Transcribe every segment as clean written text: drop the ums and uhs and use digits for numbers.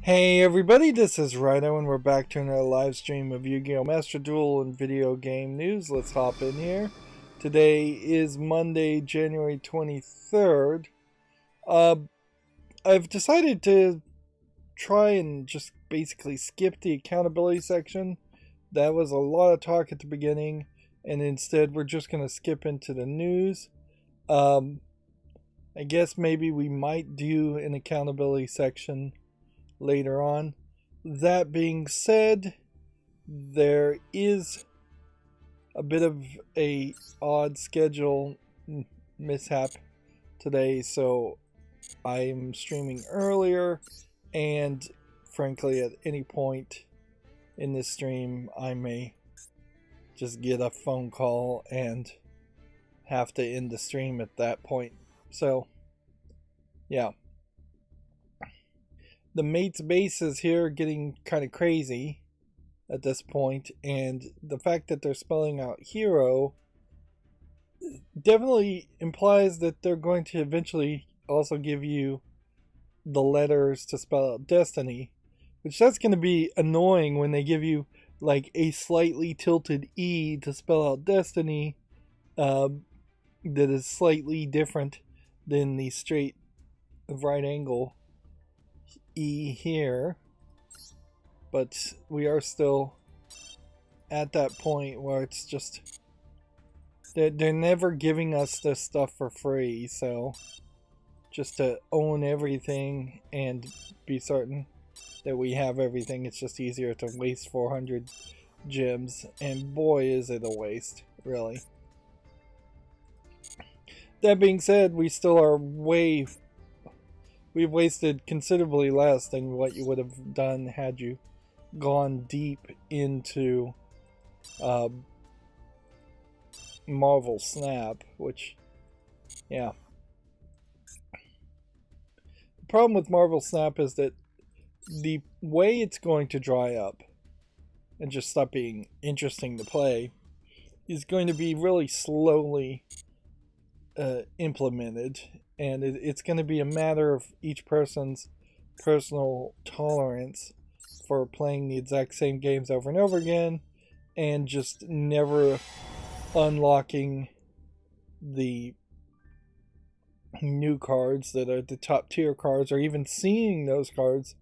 Hey everybody, this is Rydo and we're back to another live stream of Yu-Gi-Oh! Master Duel and video game news. Let's hop in here. Today is Monday, January 23rd. I've decided to try and just basically skip the accountability section. That was a lot of talk at the beginning, and instead we're just going to skip into the news. I guess maybe we might do an accountability section later on. That being said, there is a bit of a odd schedule mishap today, so I'm streaming earlier, and frankly at any point in this stream I may just get a phone call and have to end the stream at that point. So yeah, the mate's base is here getting kind of crazy at this point, and the fact that they're spelling out hero definitely implies that they're going to eventually also give you the letters to spell out destiny, which that's going to be annoying when they give you like a slightly tilted E to spell out destiny that is slightly different than the straight right angle E here. But we are still at that point where it's just they're never giving us this stuff for free, so just to own everything and be certain that we have everything, it's just easier to waste 400 gems, and boy is it a waste, really. That being said, we still are we've wasted considerably less than what you would have done had you gone deep into Marvel Snap, which, yeah. The problem with Marvel Snap is that the way it's going to dry up and just stop being interesting to play is going to be really slowly implemented, and it's going to be a matter of each person's personal tolerance for playing the exact same games over and over again and just never unlocking the new cards that are the top tier cards, or even seeing those cards.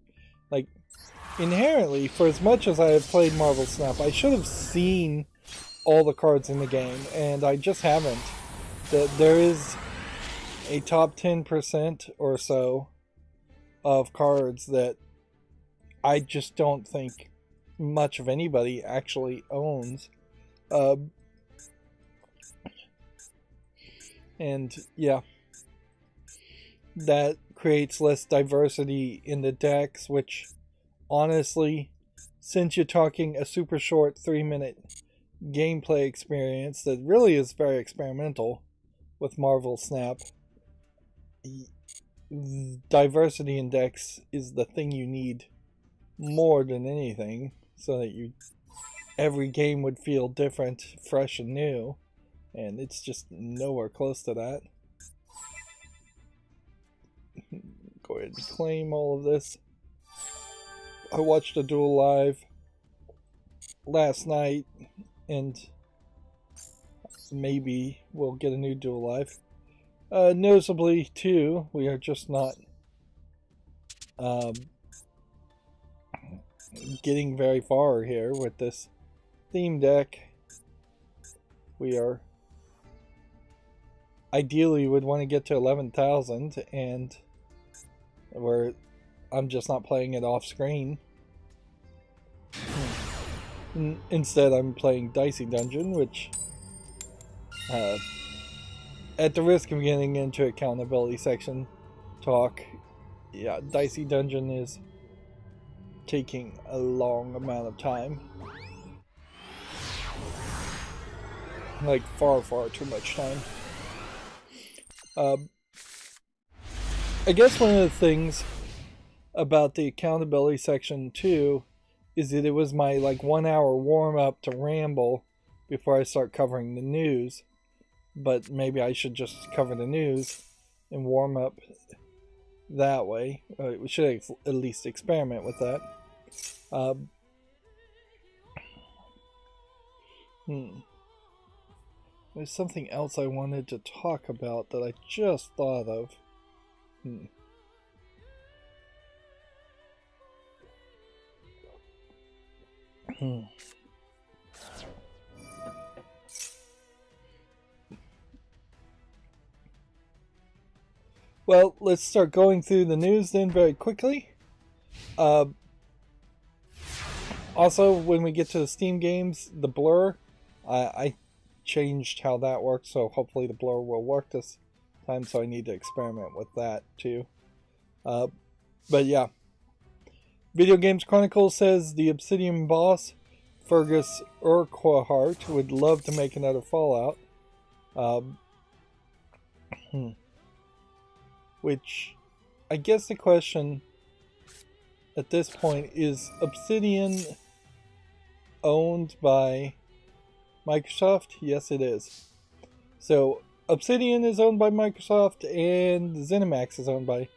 Like, inherently, for as much as I have played Marvel Snap, I should have seen all the cards in the game, and I just haven't. There is a top 10% or so of cards that I just don't think much of anybody actually owns. And yeah, that creates less diversity in the decks, which honestly, since you're talking a super short 3-minute gameplay experience that really is very experimental with Marvel Snap, diversity in decks is the thing you need more than anything, so that every game would feel different, fresh, and new, and it's just nowhere close to that. Go ahead and claim all of this. I watched a Duel live last night, and maybe we'll get a new Duel live. Noticeably, too, we are just not getting very far here with this theme deck. We are ideally would want to get to 11,000, and I'm just not playing it off screen. Instead, I'm playing Dicey Dungeon, which, at the risk of getting into accountability section talk, yeah, Dicey Dungeon is taking a long amount of time. Like, far, far too much time. I guess one of the things about the accountability section too is that it was my like 1 hour warm up to ramble before I start covering the news. But maybe I should just cover the news and warm up that way. We should at least experiment with that. There's something else I wanted to talk about that I just thought of. Well, let's start going through the news then very quickly. Also, when we get to the Steam games, the blur, I changed how that works, so hopefully the blur will work this time, so I need to experiment with that too. But yeah. Video Games Chronicle says the Obsidian boss, Fergus Urquhart, would love to make another Fallout. Which, I guess the question at this point is, Obsidian owned by Microsoft? Yes, it is. So, Obsidian is owned by Microsoft, and ZeniMax is owned by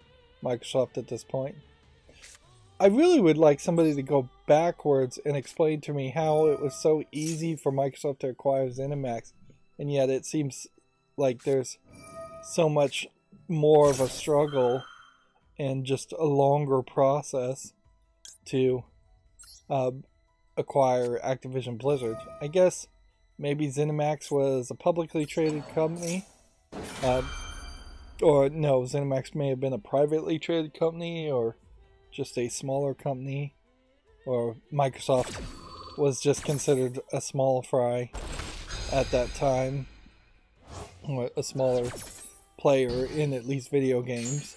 Microsoft at this point. I really would like somebody to go backwards and explain to me how it was so easy for Microsoft to acquire ZeniMax, and yet it seems like there's so much more of a struggle and just a longer process to acquire Activision Blizzard. I guess maybe ZeniMax was a publicly traded company. Or no, ZeniMax may have been a privately traded company, or just a smaller company, or Microsoft was just considered a small fry at that time, or a smaller player in at least video games.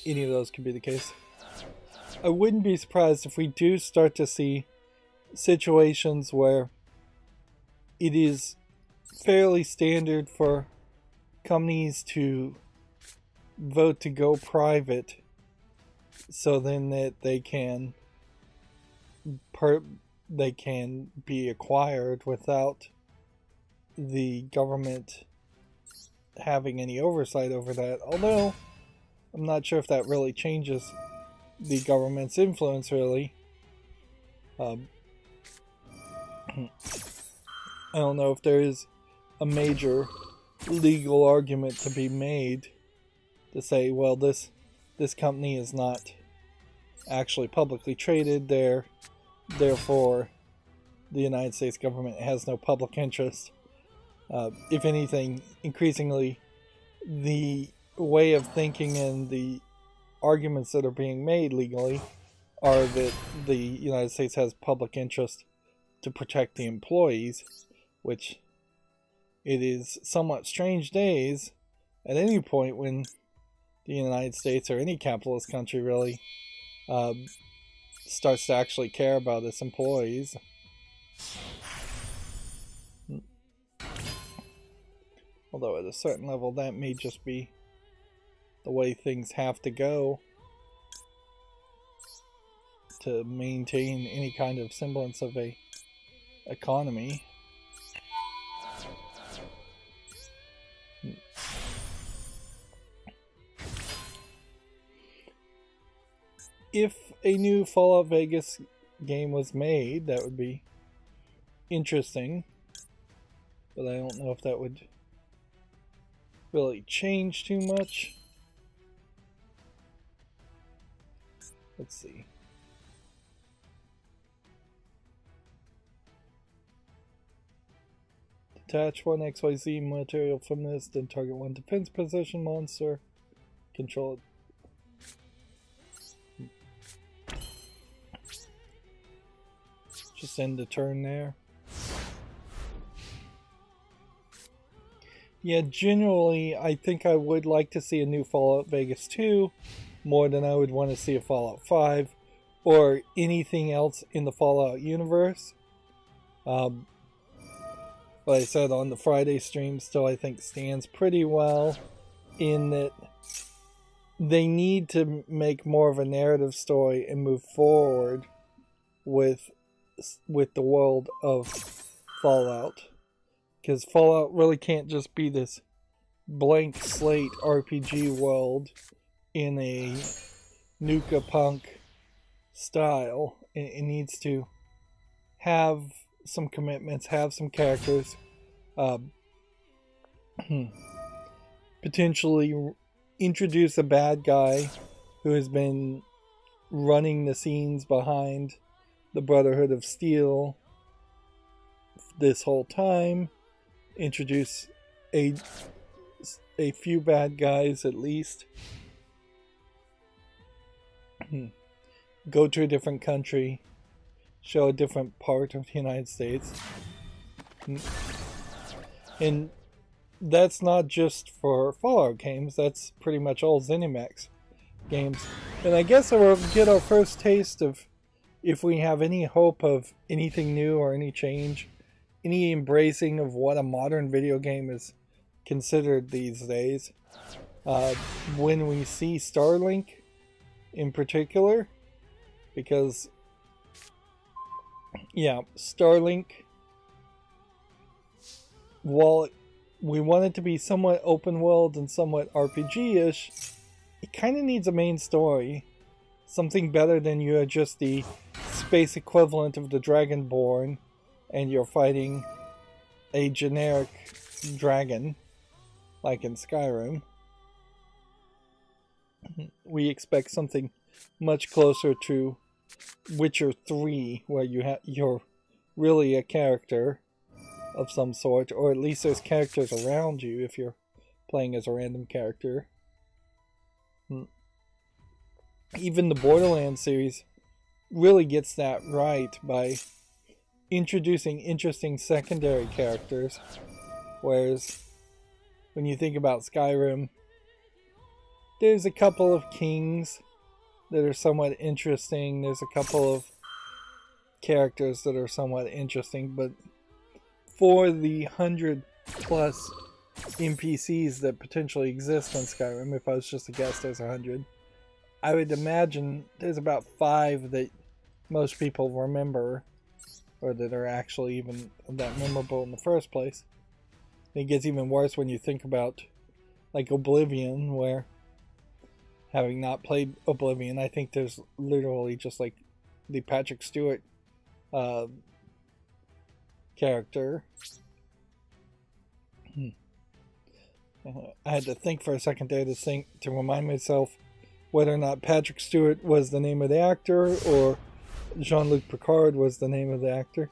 Any of those could be the case. I wouldn't be surprised if we do start to see situations where it is fairly standard for companies to vote to go private, so then that they can be acquired without the government having any oversight over that. Although I'm not sure if that really changes the government's influence, really. I don't know if there is a major legal argument to be made to say, well, this company is not actually publicly traded, therefore the United States government has no public interest. If anything, increasingly, the way of thinking and the arguments that are being made legally are that the United States has public interest to protect the employees, which it is somewhat strange days at any point when the United States, or any capitalist country really, starts to actually care about its employees. Although at a certain level that may just be the way things have to go to maintain any kind of semblance of a economy. If a new Fallout Vegas game was made, that would be interesting, but I don't know if that would really change too much. Let's see. Detach one XYZ material from this, then target one defense position monster. Control it. Just end the turn there. Yeah, generally, I think I would like to see a new Fallout Vegas 2 more than I would want to see a Fallout 5 or anything else in the Fallout universe. Like I said on the Friday stream, still I think stands pretty well in that they need to make more of a narrative story and move forward with the world of Fallout, because Fallout really can't just be this blank slate RPG world in a Nuka Punk style. It needs to have some commitments, have some characters, potentially introduce a bad guy who has been running the scenes behind the Brotherhood of Steel this whole time, introduce a few bad guys at least, go to a different country, show a different part of the United States. And that's not just for Fallout games, that's pretty much all ZeniMax games. And I guess we'll get our first taste of if we have any hope of anything new or any change, any embracing of what a modern video game is considered these days. When we see Starlink in particular, because Starlink, while we want it to be somewhat open world and somewhat RPG-ish, it kind of needs a main story. Something better than you are just the space equivalent of the Dragonborn and you're fighting a generic dragon, like in Skyrim. We expect something much closer to Witcher 3, where you're really a character of some sort, or at least there's characters around you if you're playing as a random character. Even the Borderlands series really gets that right by introducing interesting secondary characters, whereas when you think about Skyrim, there's a couple of kings that are somewhat interesting, there's a couple of characters that are somewhat interesting, but for the 100+ NPCs that potentially exist in Skyrim, if I was just to guess there's 100, I would imagine there's about 5 that most people remember, or that are actually even that memorable in the first place. It gets even worse when you think about like Oblivion, where, having not played Oblivion, I think there's literally just like the Patrick Stewart character. I had to think for a second there to remind myself whether or not Patrick Stewart was the name of the actor or Jean-Luc Picard was the name of the actor.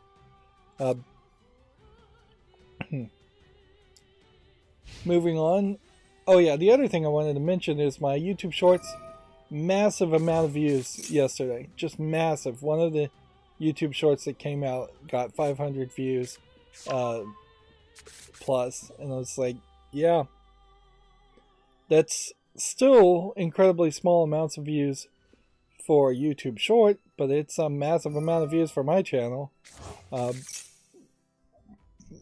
Moving on. Oh yeah, the other thing I wanted to mention is my YouTube Shorts. Massive amount of views yesterday. Just massive. One of the YouTube Shorts that came out got 500 views plus. And I was like, yeah. That's still incredibly small amounts of views for a YouTube Short, but it's a massive amount of views for my channel.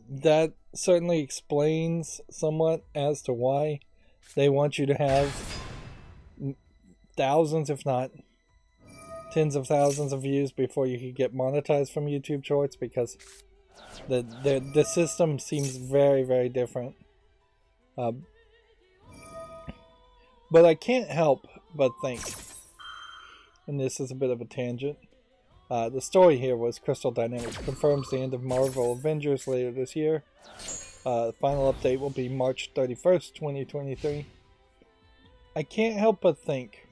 That certainly explains somewhat as to why they want you to have thousands, if not tens of thousands of views before you could get monetized from YouTube Shorts, because the system seems very, very different. But I can't help but think, and this is a bit of a tangent, the story here was Crystal Dynamics confirms the end of Marvel Avengers later this year. The final update will be March 31st, 2023. I can't help but think,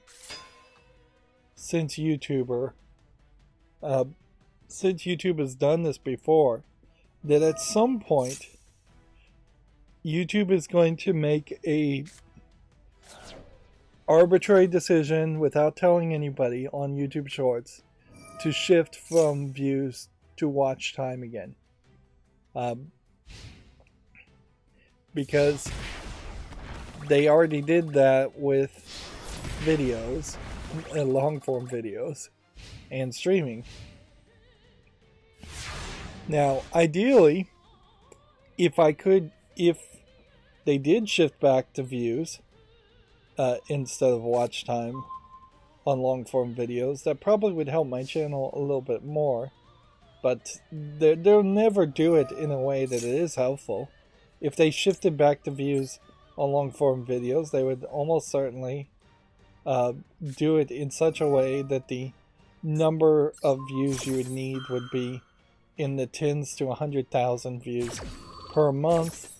since YouTube has done this before, that at some point YouTube is going to make a arbitrary decision without telling anybody on YouTube Shorts to shift from views to watch time again. Because they already did that with videos, long form videos, and streaming. Now, ideally, if they did shift back to views instead of watch time on long form videos, that probably would help my channel a little bit more. But they'll never do it in a way that it is helpful. If they shifted back to views on long form videos, they would almost certainly do it in such a way that the number of views you would need would be in the tens to 100,000 views per month.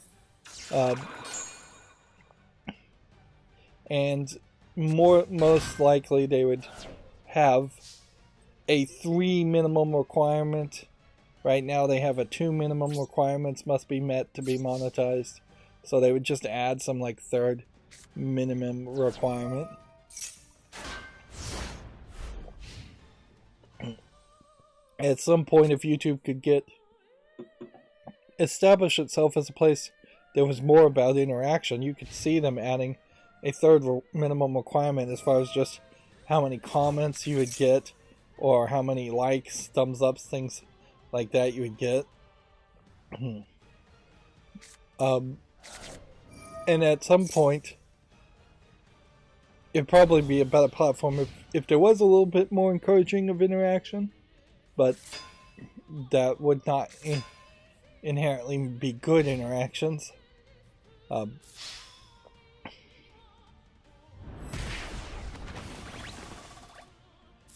And most likely they would have a 3 minimum requirement. Right now they have a 2 minimum requirements must be met to be monetized. So they would just add some like third minimum requirement. At some point, if YouTube could establish itself as a place that was more about interaction, you could see them adding a third minimum requirement as far as just how many comments you would get, or how many likes, thumbs ups, things like that you would get. And at some point, it'd probably be a better platform if there was a little bit more encouraging of interaction, but that would not inherently be good interactions.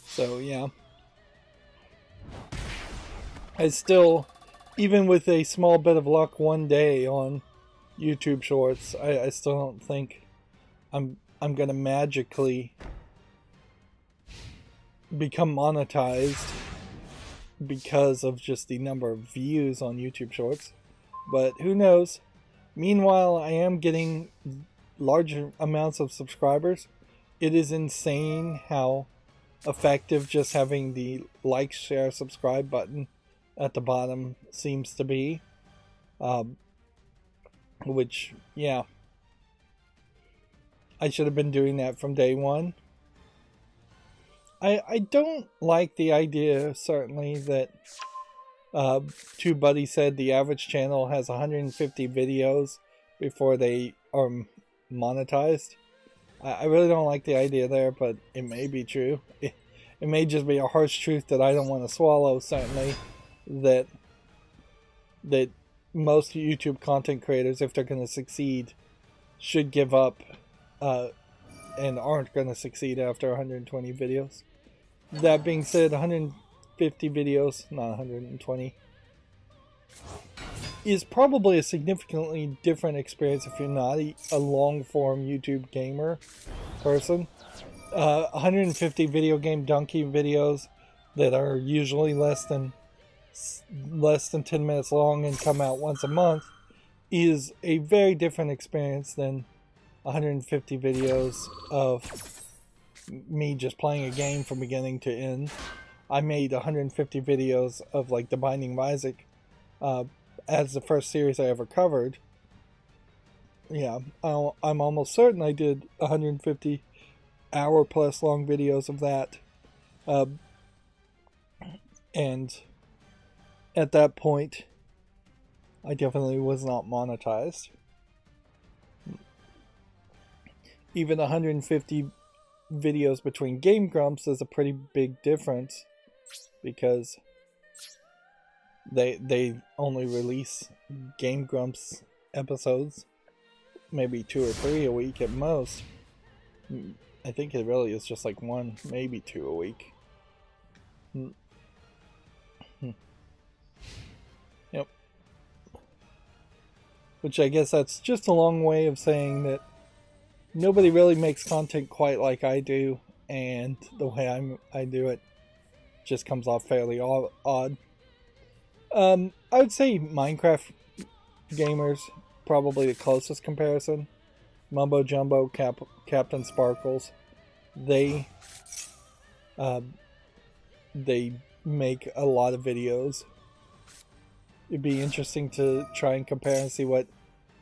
So yeah, I still, even with a small bit of luck one day on YouTube Shorts, I still don't think I'm gonna magically become monetized because of just the number of views on YouTube Shorts. But who knows? Meanwhile, I am getting large amounts of subscribers. It is insane how effective just having the like, share, subscribe button at the bottom seems to be. Which, yeah, I should have been doing that from day one. I don't like the idea, certainly, that TubeBuddy said the average channel has 150 videos before they are monetized. I really don't like the idea there, but it may be true. It may just be a harsh truth that I don't want to swallow, certainly, that most YouTube content creators, if they're going to succeed, should give up and aren't going to succeed after 120 videos. That being said, 150 videos, not 120, is probably a significantly different experience if you're not a long-form YouTube gamer person. 150 video game donkey videos that are usually less than 10 minutes long and come out once a month is a very different experience than 150 videos of me just playing a game from beginning to end. I made 150 videos of like The Binding of Isaac as the first series I ever covered. Yeah, I'm almost certain I did 150 hour plus long videos of that. And at that point, I definitely was not monetized. Even 150 videos between Game Grumps is a pretty big difference, because they only release Game Grumps episodes, maybe 2 or 3 a week at most. I think it really is just like 1, maybe 2 a week. Yep. Which I guess that's just a long way of saying that nobody really makes content quite like I do, and the way I do it just comes off fairly odd. I would say Minecraft gamers, probably the closest comparison. Mumbo Jumbo, Captain Sparkles, they make a lot of videos. It'd be interesting to try and compare and see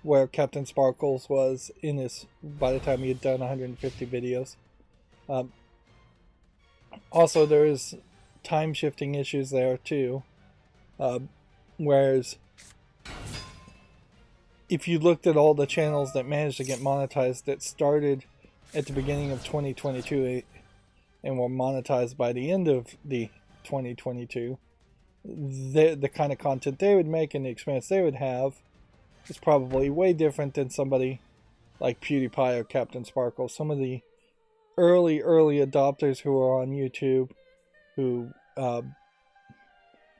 where Captain Sparkles was in this by the time he had done 150 videos. Also, there's time shifting issues there too. Whereas if you looked at all the channels that managed to get monetized that started at the beginning of 2022 and were monetized by the end of the 2022, the kind of content they would make and the experience they would have is probably way different than somebody like PewDiePie or Captain Sparkle, some of the early adopters who are on YouTube, who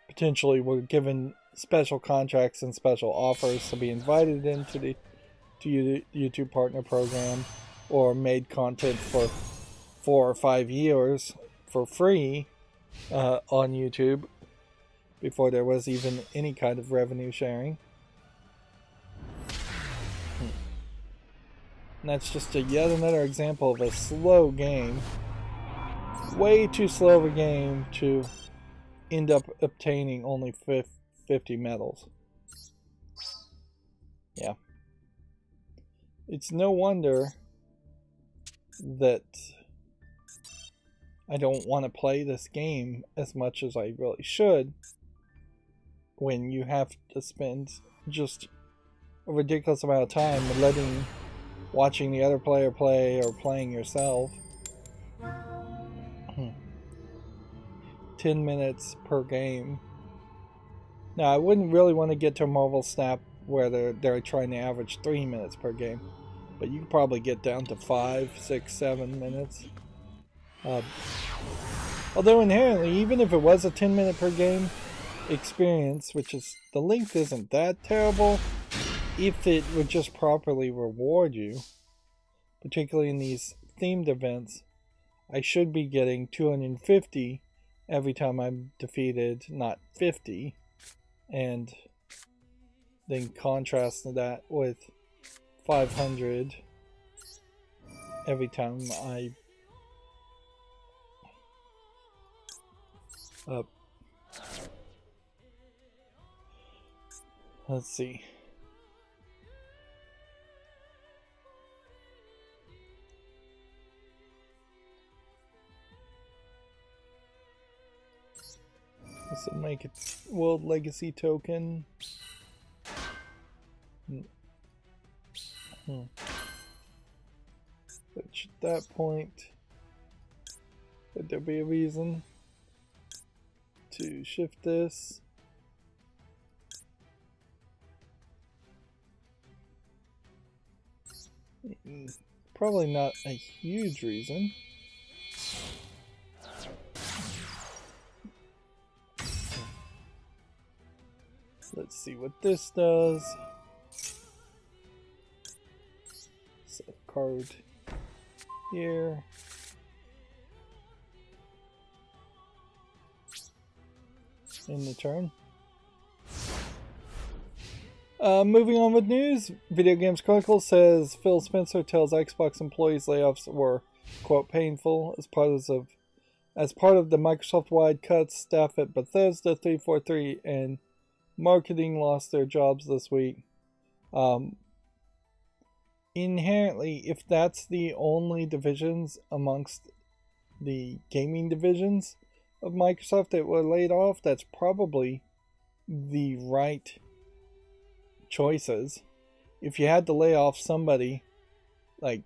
potentially were given special contracts and special offers to be invited into the YouTube Partner Program, or made content for 4 or 5 years for free on YouTube before there was even any kind of revenue sharing. And that's just yet another example of a slow game. Way too slow of a game to end up obtaining only 50 medals. Yeah. It's no wonder that I don't want to play this game as much as I really should, when you have to spend just a ridiculous amount of time watching the other player play or playing yourself. 10 minutes per game. Now, I wouldn't really want to get to Marvel Snap where they're trying to average 3 minutes per game, but you could probably get down to 5, 6, 7 minutes. Although inherently, even if it was a 10-minute per game experience, which is, the length isn't that terrible, if it would just properly reward you, particularly in these themed events, I should be getting 250 every time I'm defeated, not 50, and then contrast that with 500 every time I let's see. This will make it World Legacy token. Which at that point, would there be a reason to shift this? Probably not a huge reason. Let's see what this does. Set a card here. In the turn. Moving on with news, Video Games Chronicle says Phil Spencer tells Xbox employees layoffs were, quote, painful as part of the Microsoft-wide cuts. Staff at Bethesda, 343, and marketing lost their jobs this week. Inherently, if that's the only divisions amongst the gaming divisions of Microsoft that were laid off, that's probably the right choices. If you had to lay off somebody like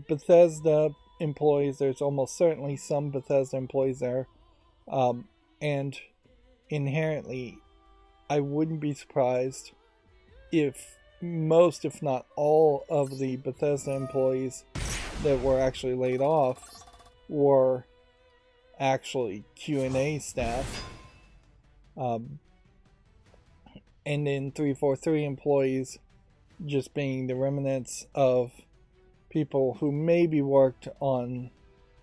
Bethesda employees, there's almost certainly some Bethesda employees there, and inherently I wouldn't be surprised if most, if not all, of the Bethesda employees that were actually laid off were actually Q&A staff. And then 343 employees just being the remnants of people who maybe worked on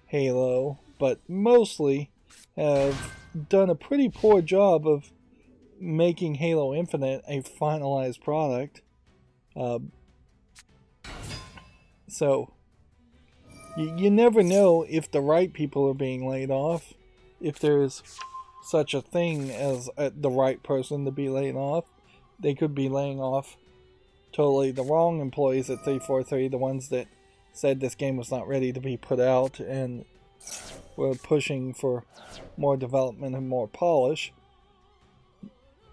Halo, but mostly have done a pretty poor job of making Halo Infinite a finalized product. So you never know if the right people are being laid off, if there's such a thing as the right person to be laid off. They could be laying off totally the wrong employees at 343, the ones that said this game was not ready to be put out and were pushing for more development and more polish.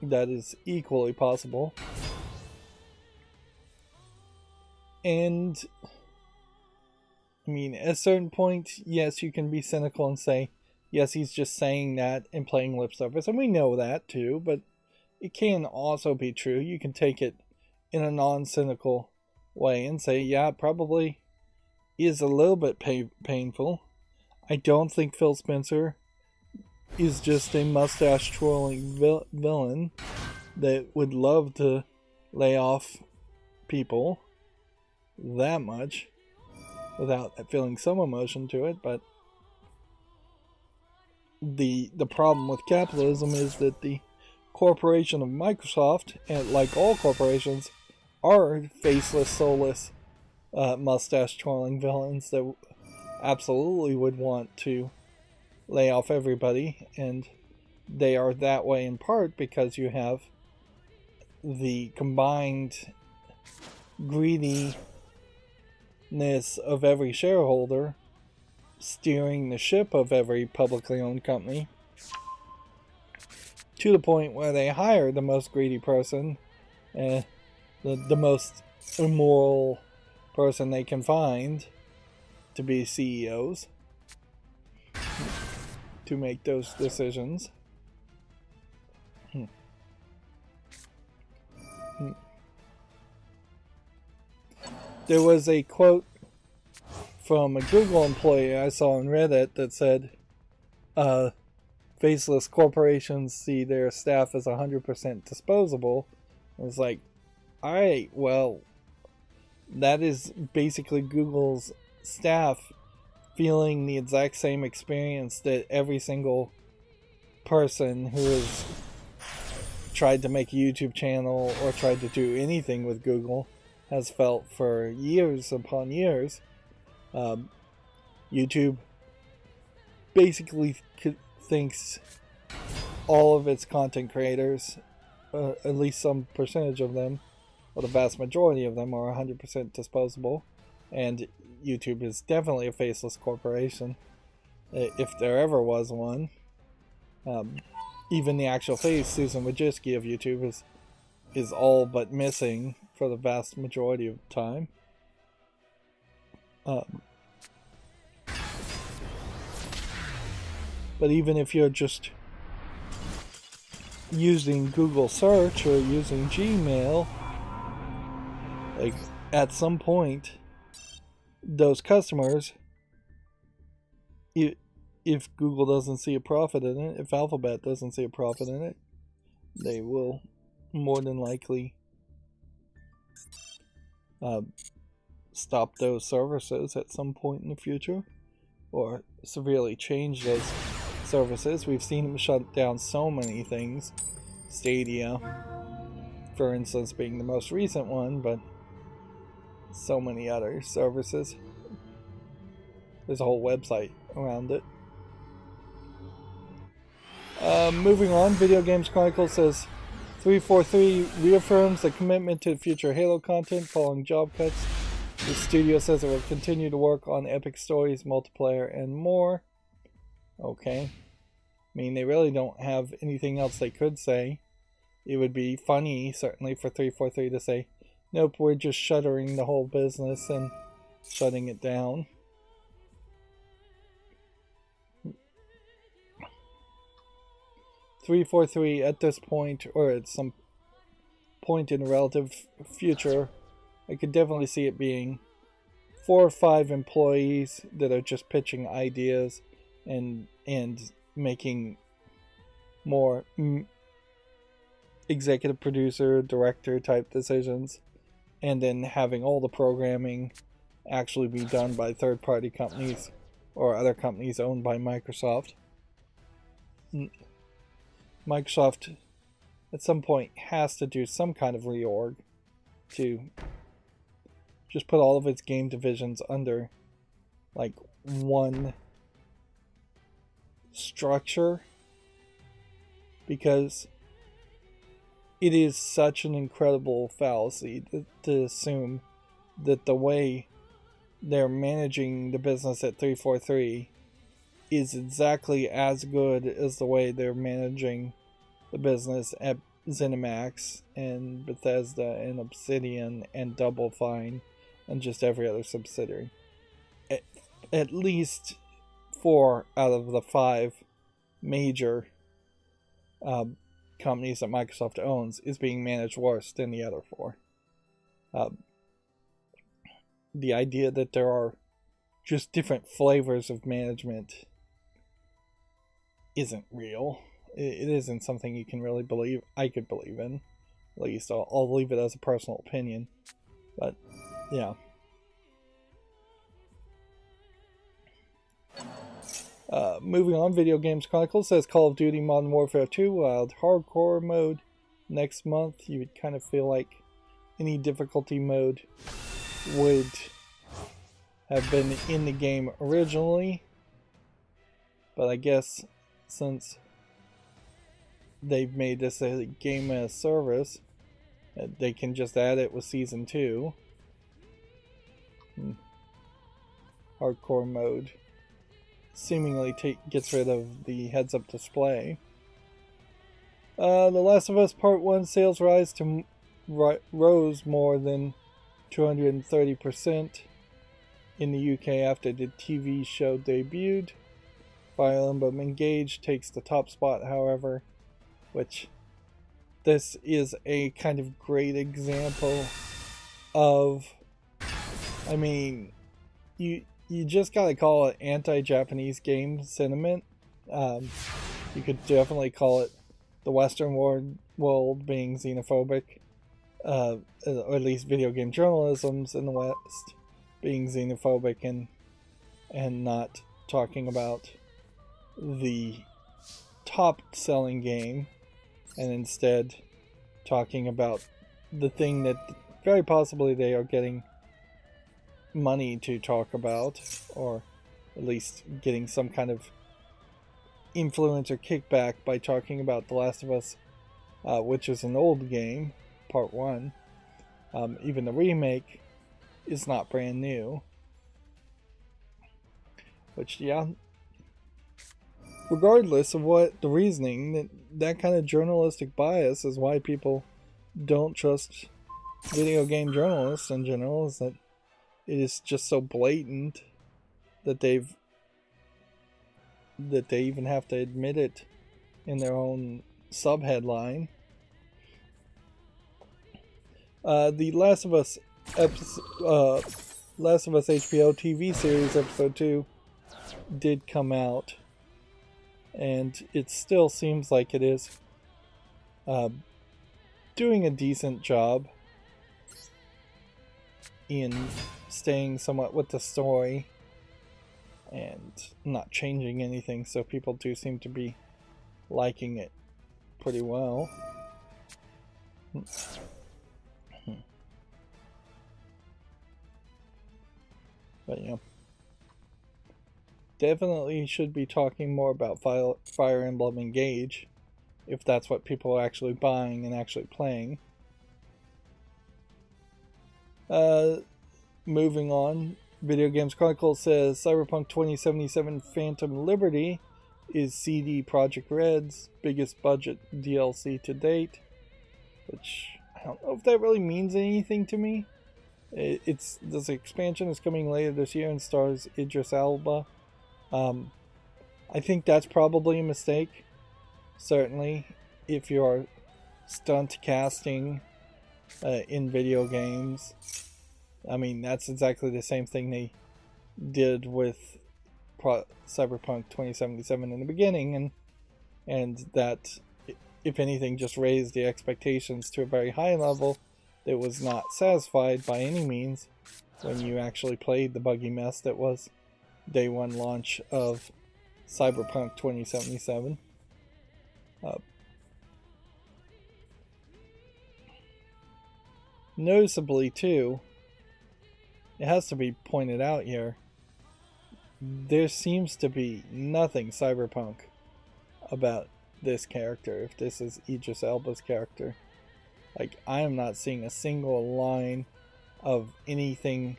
That is equally possible. And I mean, at a certain point, yes, you can be cynical and say, yes, he's just saying that and playing lip service, and we know that too, but it can also be true. You can take it in a non-cynical way and say, yeah, it probably is a little bit painful. I don't think Phil Spencer is just a mustache twirling villain that would love to lay off people that much without feeling some emotion to it. But the problem with capitalism is that the corporation of Microsoft, and like all corporations, are faceless, soulless, mustache twirling villains that absolutely would want to lay off everybody, and they are that way in part because you have the combined greediness of every shareholder steering the ship of every publicly owned company to the point where they hire the most greedy person, the most immoral person they can find to be CEOs to make those decisions. There was a quote from a Google employee I saw on Reddit that said, faceless corporations see their staff as 100% disposable. I was like, alright, well, that is basically Google's staff feeling the exact same experience that every single person who has tried to make a YouTube channel or tried to do anything with Google has felt for years upon years. YouTube basically thinks all of its content creators, at least some percentage of them, or the vast majority of them, are 100% disposable, and YouTube is definitely a faceless corporation, if there ever was one. Even the actual face, Susan Wojcicki of YouTube, is all but missing for the vast majority of the time. But even if you're just using Google search or using Gmail, like, at some point, those customers, if Google doesn't see a profit in it, if Alphabet doesn't see a profit in it, they will more than likely stop those services at some point in the future, or severely change those services. We've seen them shut down so many things, Stadia, for instance, being the most recent one, but so many other services. There's a whole website around it. Moving on, Video Games Chronicle says 343 reaffirms the commitment to future Halo content following job cuts. The studio says it will continue to work on epic stories, multiplayer, and more. Okay. I mean, they really don't have anything else they could say. It would be funny, certainly, for 343 to say, nope, we're just shuttering the whole business and shutting it down. .343 at this point, or at some point in the relative future, I could definitely see it being 4 or 5 employees that are just pitching ideas and making more executive producer, director type decisions, and then having all the programming actually be done by third-party companies or other companies owned by Microsoft. Microsoft at some point has to do some kind of reorg to just put all of its game divisions under like one structure, because it is such an incredible fallacy to assume that the way they're managing the business at 343 is exactly as good as the way they're managing the business at ZeniMax and Bethesda and Obsidian and Double Fine and just every other subsidiary. At least 4 out of the 5 major companies that Microsoft owns is being managed worse than the other 4. the idea that there are just different flavors of management isn't real. It isn't something you can really believe. I could believe in. At least I'll leave it as a personal opinion. But yeah. Moving on, Video Games Chronicle says Call of Duty Modern Warfare 2 will add hardcore mode next month. You would kind of feel like any difficulty mode would have been in the game originally. But I guess since they've made this a game as service, they can just add it with Season 2. Hardcore mode seemingly gets rid of the heads-up display. The Last of Us Part 1 sales rose more than 230% in the UK after the TV show debuted. Fire Emblem Engage takes the top spot, however, which this is a kind of great example of, I mean, you just gotta call it anti-Japanese game sentiment. You could definitely call it the Western world being xenophobic, or at least video game journalism's in the West being xenophobic and not talking about the top selling game, and instead talking about the thing that very possibly they are getting money to talk about, or at least getting some kind of influence or kickback by talking about The Last of Us, which is an old game, Part 1. Even the remake is not brand new. Which, yeah, regardless of what the reasoning, that kind of journalistic bias is why people don't trust video game journalists in general, is that it is just so blatant that they even have to admit it in their own sub-headline. The Last of Us HBO TV series episode 2 did come out, and it still seems like it is doing a decent job in staying somewhat with the story and not changing anything, so people do seem to be liking it pretty well. But yeah, definitely should be talking more about Fire Emblem Engage, if that's what people are actually buying and actually playing. Moving on, Video Games Chronicle says Cyberpunk 2077 Phantom Liberty is CD Projekt Red's biggest budget DLC to date, which I don't know if that really means anything to me. This expansion is coming later this year and stars Idris Elba. I think that's probably a mistake. Certainly, if you're stunt casting in video games, I mean, that's exactly the same thing they did with Cyberpunk 2077 in the beginning, and that, if anything, just raised the expectations to a very high level that was not satisfied by any means when you actually played the buggy mess that was day one launch of Cyberpunk 2077. Noticeably, too, it has to be pointed out here, there seems to be nothing cyberpunk about this character, if this is Idris Elba's character. Like, I am not seeing a single line of anything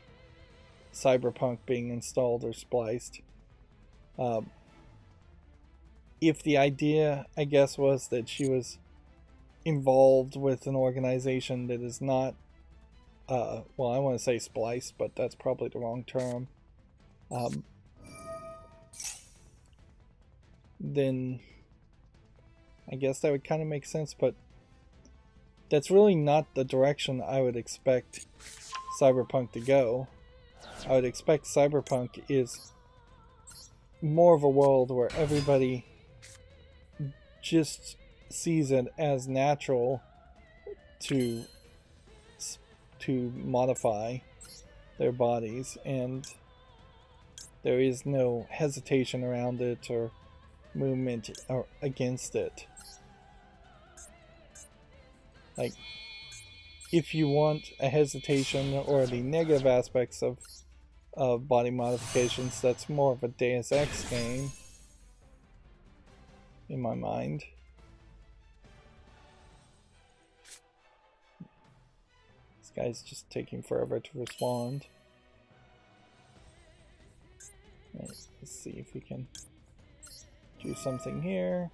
cyberpunk being installed or spliced. If the idea, I guess, was that she was involved with an organization that is not, well, I want to say spliced, but that's probably the wrong term, then I guess that would kind of make sense, but that's really not the direction I would expect Cyberpunk to go. I would expect Cyberpunk is more of a world where everybody just sees it as natural to modify their bodies, and there is no hesitation around it or movement or against it. Like, if you want a hesitation or the negative aspects of body modifications, that's more of a Deus Ex game in my mind. This guy's just taking forever to respond. Right, let's see if we can do something here.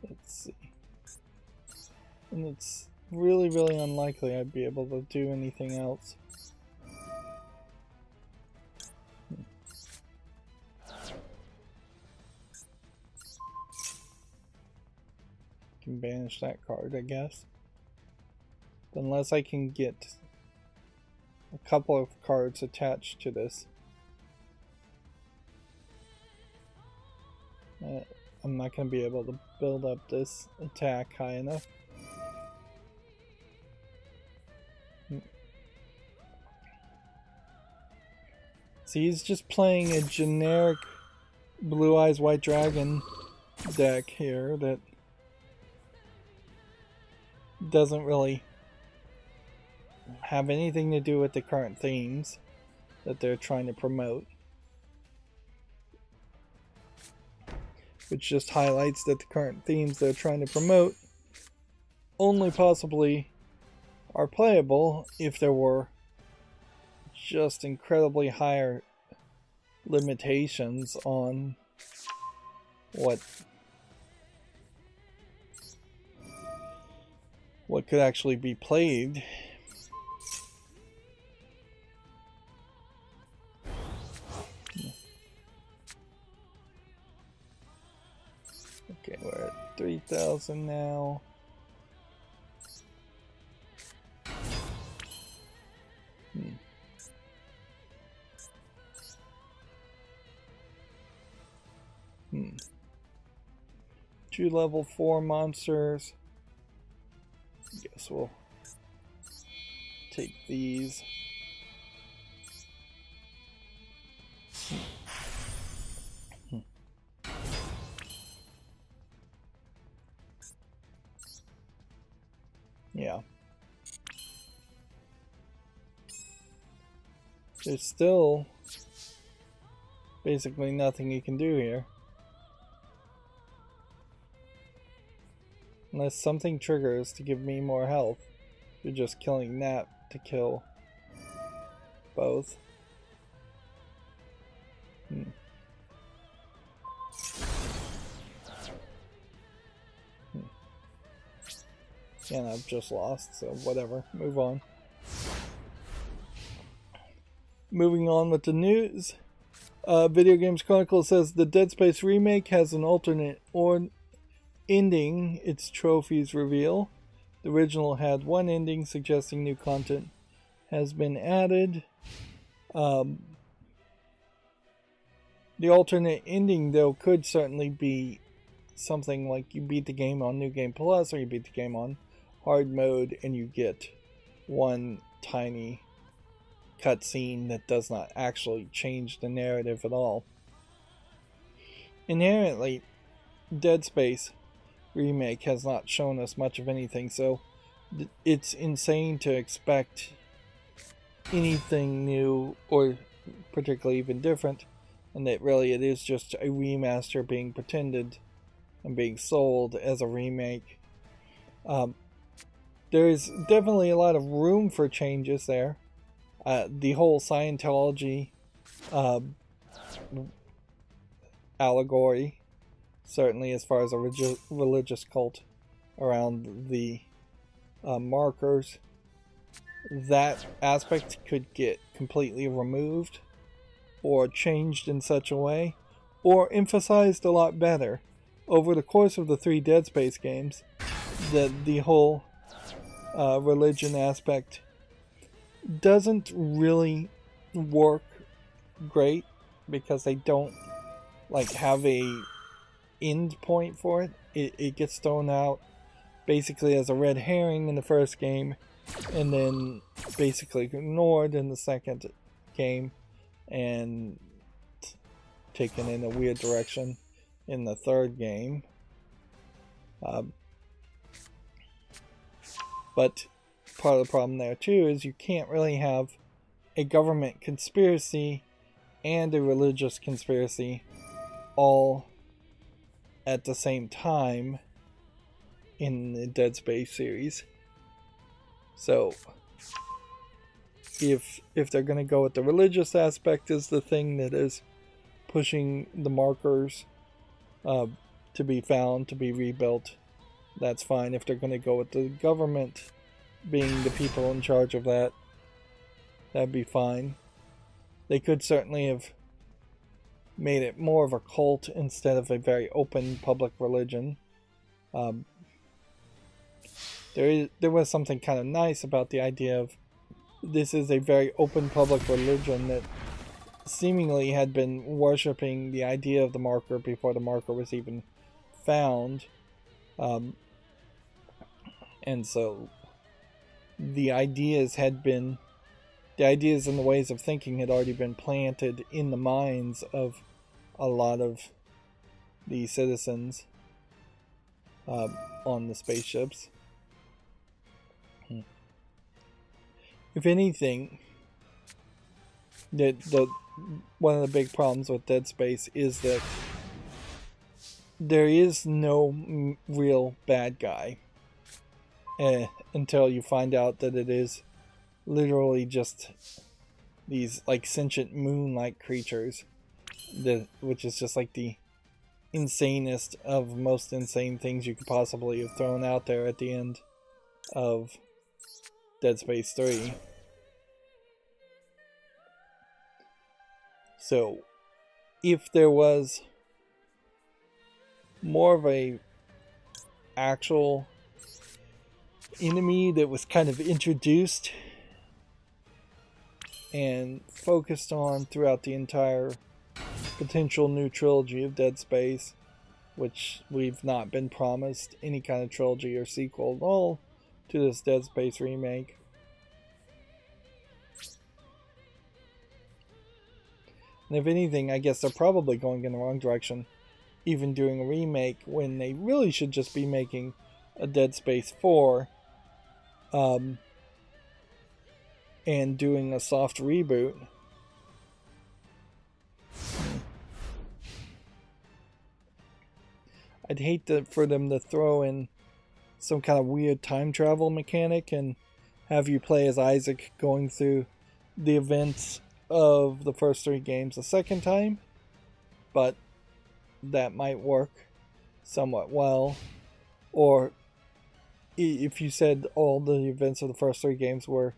Let's see. And it's really, really unlikely I'd be able to do anything else. Can banish that card, I guess. Unless I can get a couple of cards attached to this. I'm not going to be able to build up this attack high enough. See, he's just playing a generic Blue Eyes White Dragon deck here that doesn't really have anything to do with the current themes that they're trying to promote. Which just highlights that the current themes they're trying to promote only possibly are playable if there were just incredibly higher limitations on what could actually be played. Okay, we're at 3,000 now. Two level 4 monsters. Guess we'll take these. Yeah. There's still basically nothing you can do here. Unless something triggers to give me more health. You're just killing that to kill both. And I've just lost, so whatever. Move on. Moving on with the news. Video Games Chronicle says the Dead Space remake has an alternate ending, its trophies reveal. The original had one ending, suggesting new content has been added. The alternate ending, though, could certainly be something like you beat the game on New Game Plus, or you beat the game on hard mode and you get one tiny cutscene that does not actually change the narrative at all. Inherently, Dead Space remake has not shown us much of anything, so it's insane to expect anything new or particularly even different, and that really it is just a remaster being pretended and being sold as a remake. There is definitely a lot of room for changes there. The whole Scientology allegory certainly as far as a religious cult around the markers. That aspect could get completely removed or changed in such a way, or emphasized a lot better over the course of the 3 Dead Space games. That the whole religion aspect doesn't really work great because they don't like have a end point for it. It gets thrown out basically as a red herring in the first game, and then basically ignored in the second game, and taken in a weird direction in the third game. But part of the problem there too is you can't really have a government conspiracy and a religious conspiracy all at the same time in the Dead Space series. So if they're going to go with the religious aspect as the thing that is pushing the markers to be found, to be rebuilt, that's fine. If they're going to go with the government being the people in charge of that, that'd be fine. They could certainly have made it more of a cult instead of a very open public religion. There was something kind of nice about the idea of this is a very open public religion that seemingly had been worshipping the idea of the marker before the marker was even found. And so the ideas and the ways of thinking had already been planted in the minds of a lot of the citizens on the spaceships. If anything, one of the big problems with Dead Space is that there is no real bad guy until you find out that it is literally just these like sentient moon-like creatures, which is just like the insanest of most insane things you could possibly have thrown out there at the end of Dead Space 3. So, if there was more of a actual enemy that was kind of introduced and focused on throughout the entire potential new trilogy of Dead Space, which we've not been promised any kind of trilogy or sequel at all to this Dead Space remake. And if anything, I guess they're probably going in the wrong direction, even doing a remake when they really should just be making a Dead Space 4 and doing a soft reboot. I'd hate for them to throw in some kind of weird time travel mechanic and have you play as Isaac going through the events of the first 3 games a second time, but that might work somewhat well. Or if you said all the events of the first 3 games were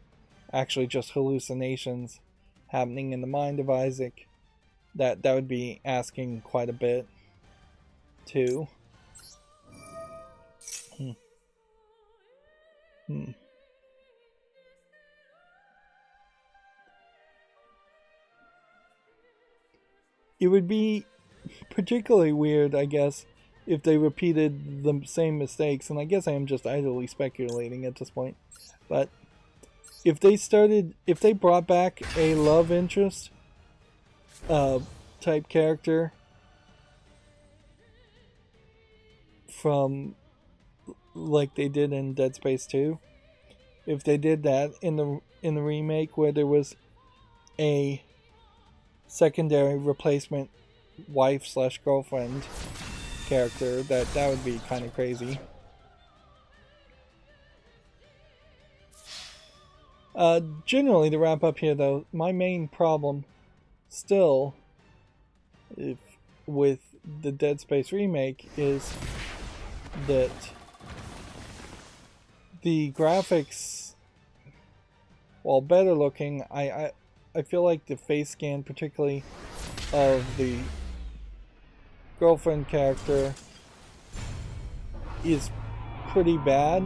actually just hallucinations happening in the mind of Isaac, that would be asking quite a bit too. It would be particularly weird, I guess, if they repeated the same mistakes, and I guess I am just idly speculating at this point, but if they brought back a love interest type character from like they did in Dead Space 2, if they did that in the remake where there was a secondary replacement wife/girlfriend character, that would be kind of crazy. Generally, to wrap up here though, my main problem still with the Dead Space remake is that the graphics, while better looking, I feel like the face scan, particularly of the girlfriend character, is pretty bad.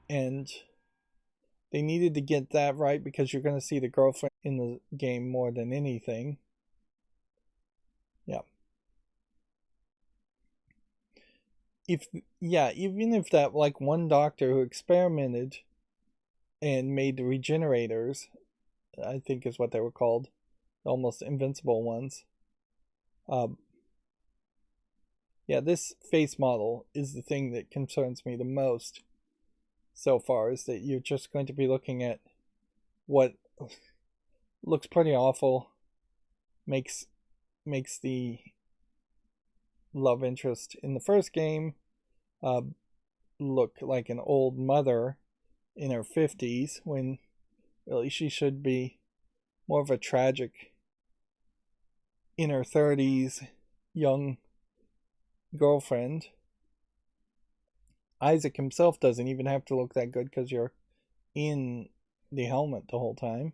And they needed to get that right because you're going to see the girlfriend in the game more than anything. Yeah. Even if that, like, one doctor who experimented and made the regenerators, I think is what they were called, almost invincible ones. Yeah, this face model is the thing that concerns me the most so far, is that you're just going to be looking at what looks pretty awful, makes the love interest in the first game look like an old mother in her 50s, when really she should be more of a tragic in her 30s young girlfriend. Isaac himself doesn't even have to look that good because you're in the helmet the whole time.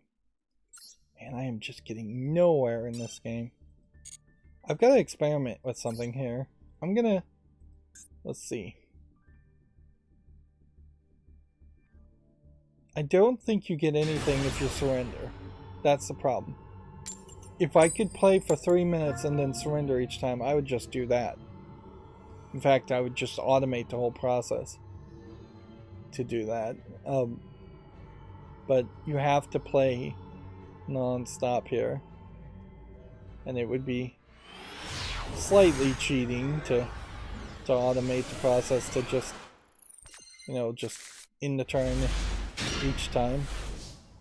And I am just getting nowhere in this game. I've got to experiment with something here. Let's see. I don't think you get anything if you surrender. That's the problem. If I could play for 3 minutes and then surrender each time, I would just do that. In fact, I would just automate the whole process to do that. But you have to play non-stop here. And it would be slightly cheating to automate the process to just, just in the turn each time.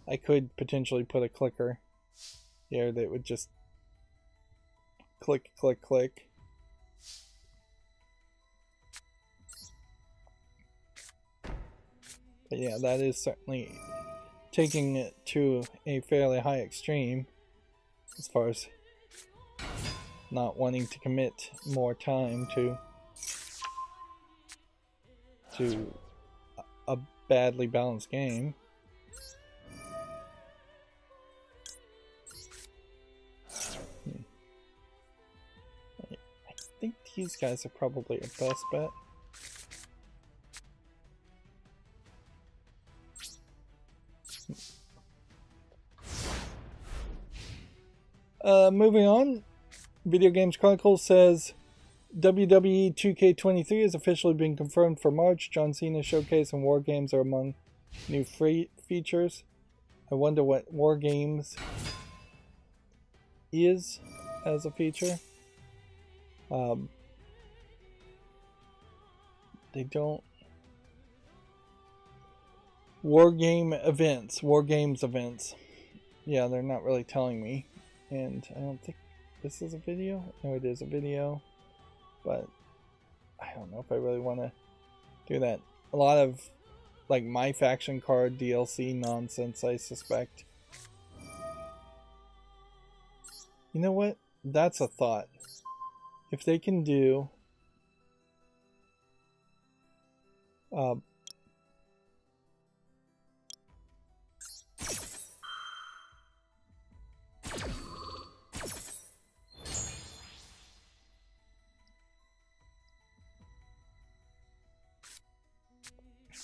I could potentially put a clicker here that would just click, click, click. But yeah, that is certainly taking it to a fairly high extreme as far as not wanting to commit more time to a badly balanced game. I think these guys are probably a best bet. Moving on, Video Games Chronicle says WWE 2K23 has officially been confirmed for March. John Cena Showcase and War Games are among new free features. I wonder what War Games is as a feature. They don't. War Games events. Yeah, they're not really telling me. And I don't think this is a video. No, it is a video. But I don't know if I really want to do that. A lot of, like, My Faction card DLC nonsense, I suspect. You know what? That's a thought. If they can do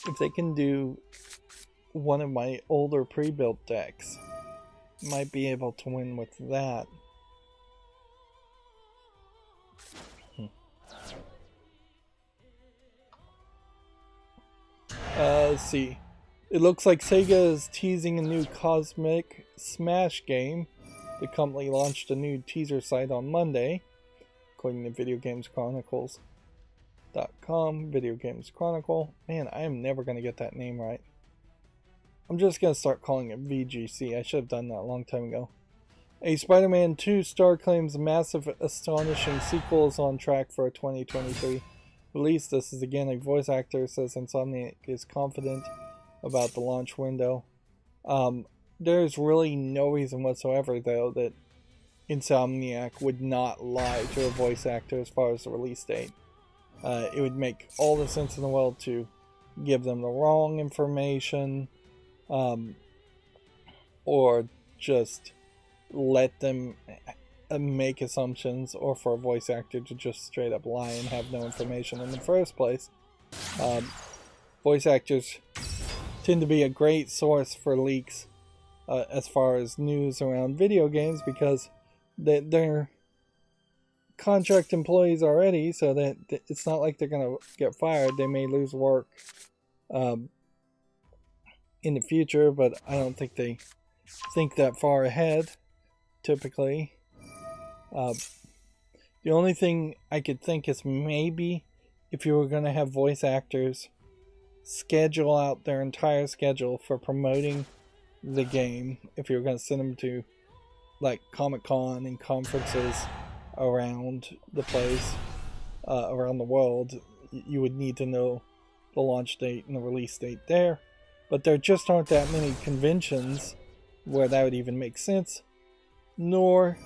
if they can do one of my older pre-built decks, might be able to win with that. Let's see. It looks like Sega is teasing a new Cosmic Smash game. The company launched a new teaser site on Monday, according to Video Games Chronicles.com. Video Games Chronicle. Man, I am never going to get that name right. I'm just going to start calling it VGC. I should have done that a long time ago. A Spider-Man 2 star claims a massive, astonishing sequel is on track for a 2023 release. This is again a voice actor says Insomniac is confident about the launch window. There's really no reason whatsoever, though, that Insomniac would not lie to a voice actor as far as the release date. It would make all the sense in the world to give them the wrong information, or just let them make assumptions, or for a voice actor to just straight up lie and have no information in the first place. Voice actors tend to be a great source for leaks as far as news around video games, because they're contract employees already, so that it's not like they're going to get fired. They may lose work in the future, but I don't think they think that far ahead, typically. The only thing I could think is maybe if you were going to have voice actors schedule out their entire schedule for promoting the game, if you were going to send them to like Comic-Con and conferences around the place, around the world, you would need to know the launch date and the release date there. But there just aren't that many conventions where that would even make sense, nor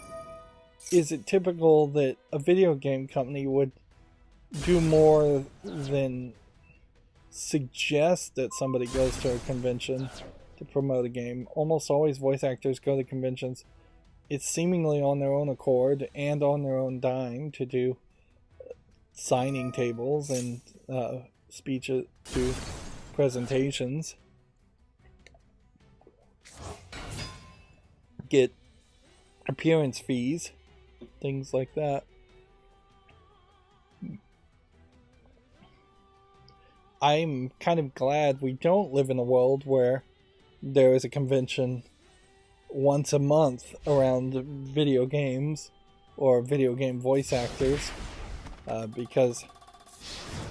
is it typical that a video game company would do more than suggest that somebody goes to a convention to promote a game. Almost always voice actors go to conventions. It's seemingly on their own accord and on their own dime to do signing tables and speeches to presentations. Get appearance fees, things like that. I'm kind of glad we don't live in a world where there is a convention once a month around video games or video game voice actors, because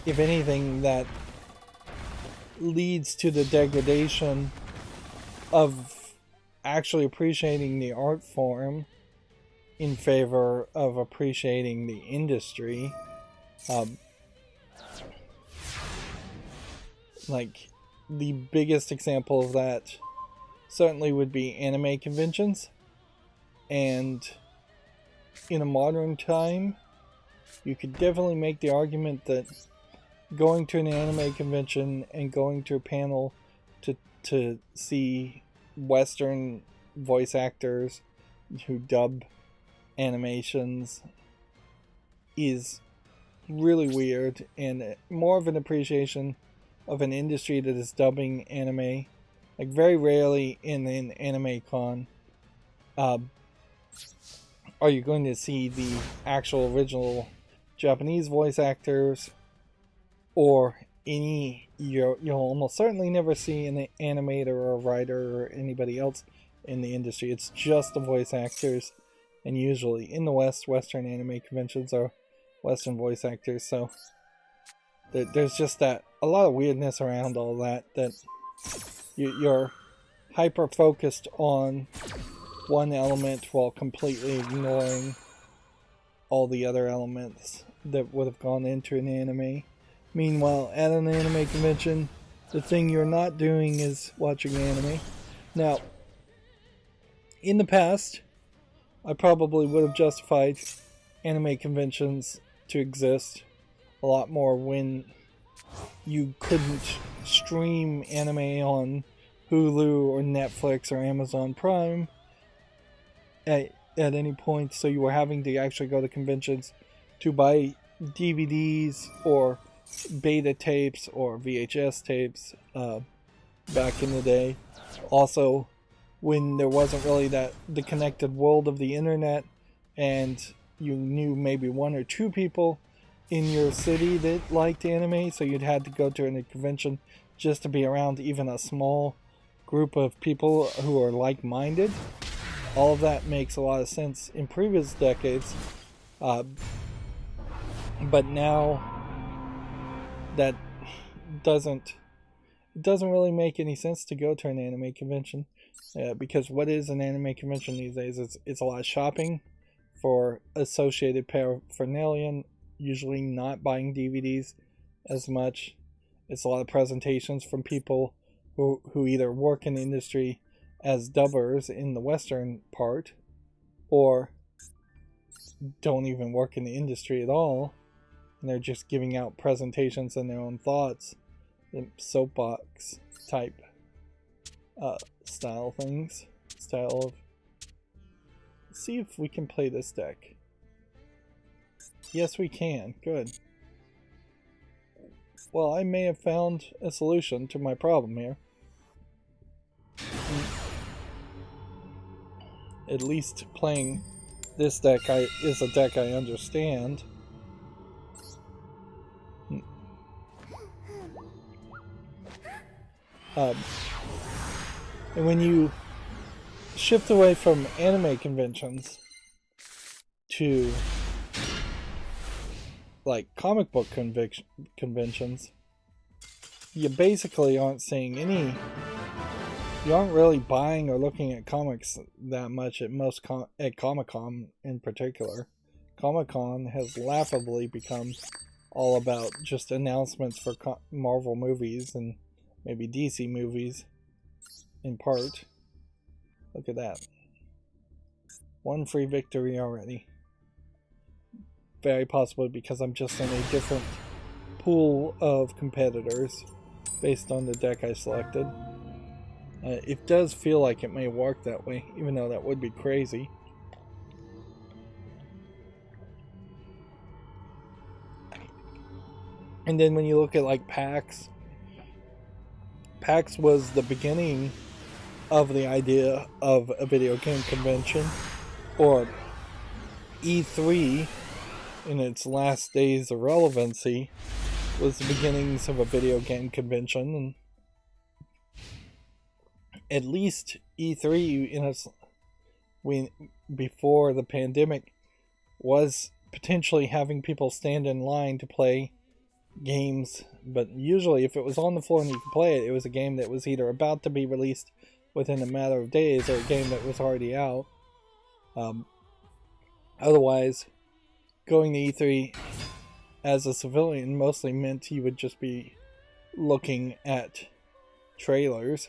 if anything, that leads to the degradation of actually appreciating the art form in favor of appreciating the industry. Like, the biggest example of that certainly would be anime conventions. And in a modern time, you could definitely make the argument that going to an anime convention and going to a panel to see Western voice actors who dub animations is really weird, and more of an appreciation of an industry that is dubbing anime. Like, very rarely in an anime con are you going to see the actual original Japanese voice actors, or any, you'll almost certainly never see an animator or a writer or anybody else in the industry. It's just the voice actors, and usually in the West, Western anime conventions are Western voice actors, so there's just that, a lot of weirdness around all that, that you're hyper focused on one element while completely ignoring all the other elements that would have gone into an anime. Meanwhile, at an anime convention, the thing you're not doing is watching anime. Now, in the past, I probably would have justified anime conventions to exist a lot more when you couldn't stream anime on Hulu or Netflix or Amazon Prime at any point, so you were having to actually go to conventions to buy DVDs or beta tapes or VHS tapes back in the day. Also, when there wasn't really the connected world of the internet, and you knew maybe one or two people in your city that liked anime, so you'd had to go to a convention just to be around even a small group of people who are like-minded. All of that makes a lot of sense in previous decades, but now that doesn't really make any sense to go to an anime convention, because what is an anime convention these days? It's a lot of shopping for associated paraphernalia, usually not buying DVDs as much. It's a lot of presentations from people who either work in the industry as dubbers in the Western part, or don't even work in the industry at all, and they're just giving out presentations and their own thoughts, the soapbox type style things. Style of. Let's see if we can play this deck. Yes, we can. Good. Well, I may have found a solution to my problem here. At least playing this deck is a deck I understand. And when you shift away from anime conventions to like comic book conventions, you basically aren't seeing any. You aren't really buying or looking at comics that much at most at Comic-Con in particular. Comic-Con has laughably become all about just announcements for Marvel movies and maybe DC movies in part. Look at that. One free victory already. Very possibly because I'm just in a different pool of competitors based on the deck I selected. It does feel like it may work that way, even though that would be crazy. And then when you look at like PAX was the beginning of the idea of a video game convention, or E3 in its last days of relevancy was the beginnings of a video game convention, and at least E3 before the pandemic was potentially having people stand in line to play games, but usually if it was on the floor and you could play it, it was a game that was either about to be released within a matter of days or a game that was already out. Otherwise, going to E3 as a civilian mostly meant you would just be looking at trailers.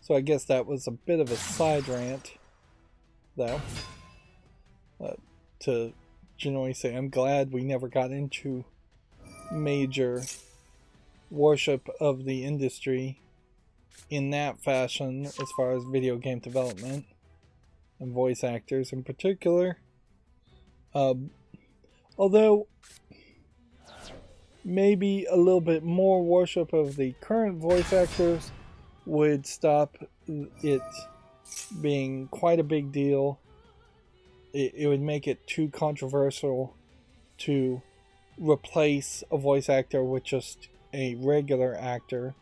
So I guess that was a bit of a side rant, though, to generally say I'm glad we never got into major worship of the industry in that fashion as far as video game development and voice actors in particular. Although maybe a little bit more worship of the current voice actors would stop it being quite a big deal. It would make it too controversial to replace a voice actor with just a regular actor.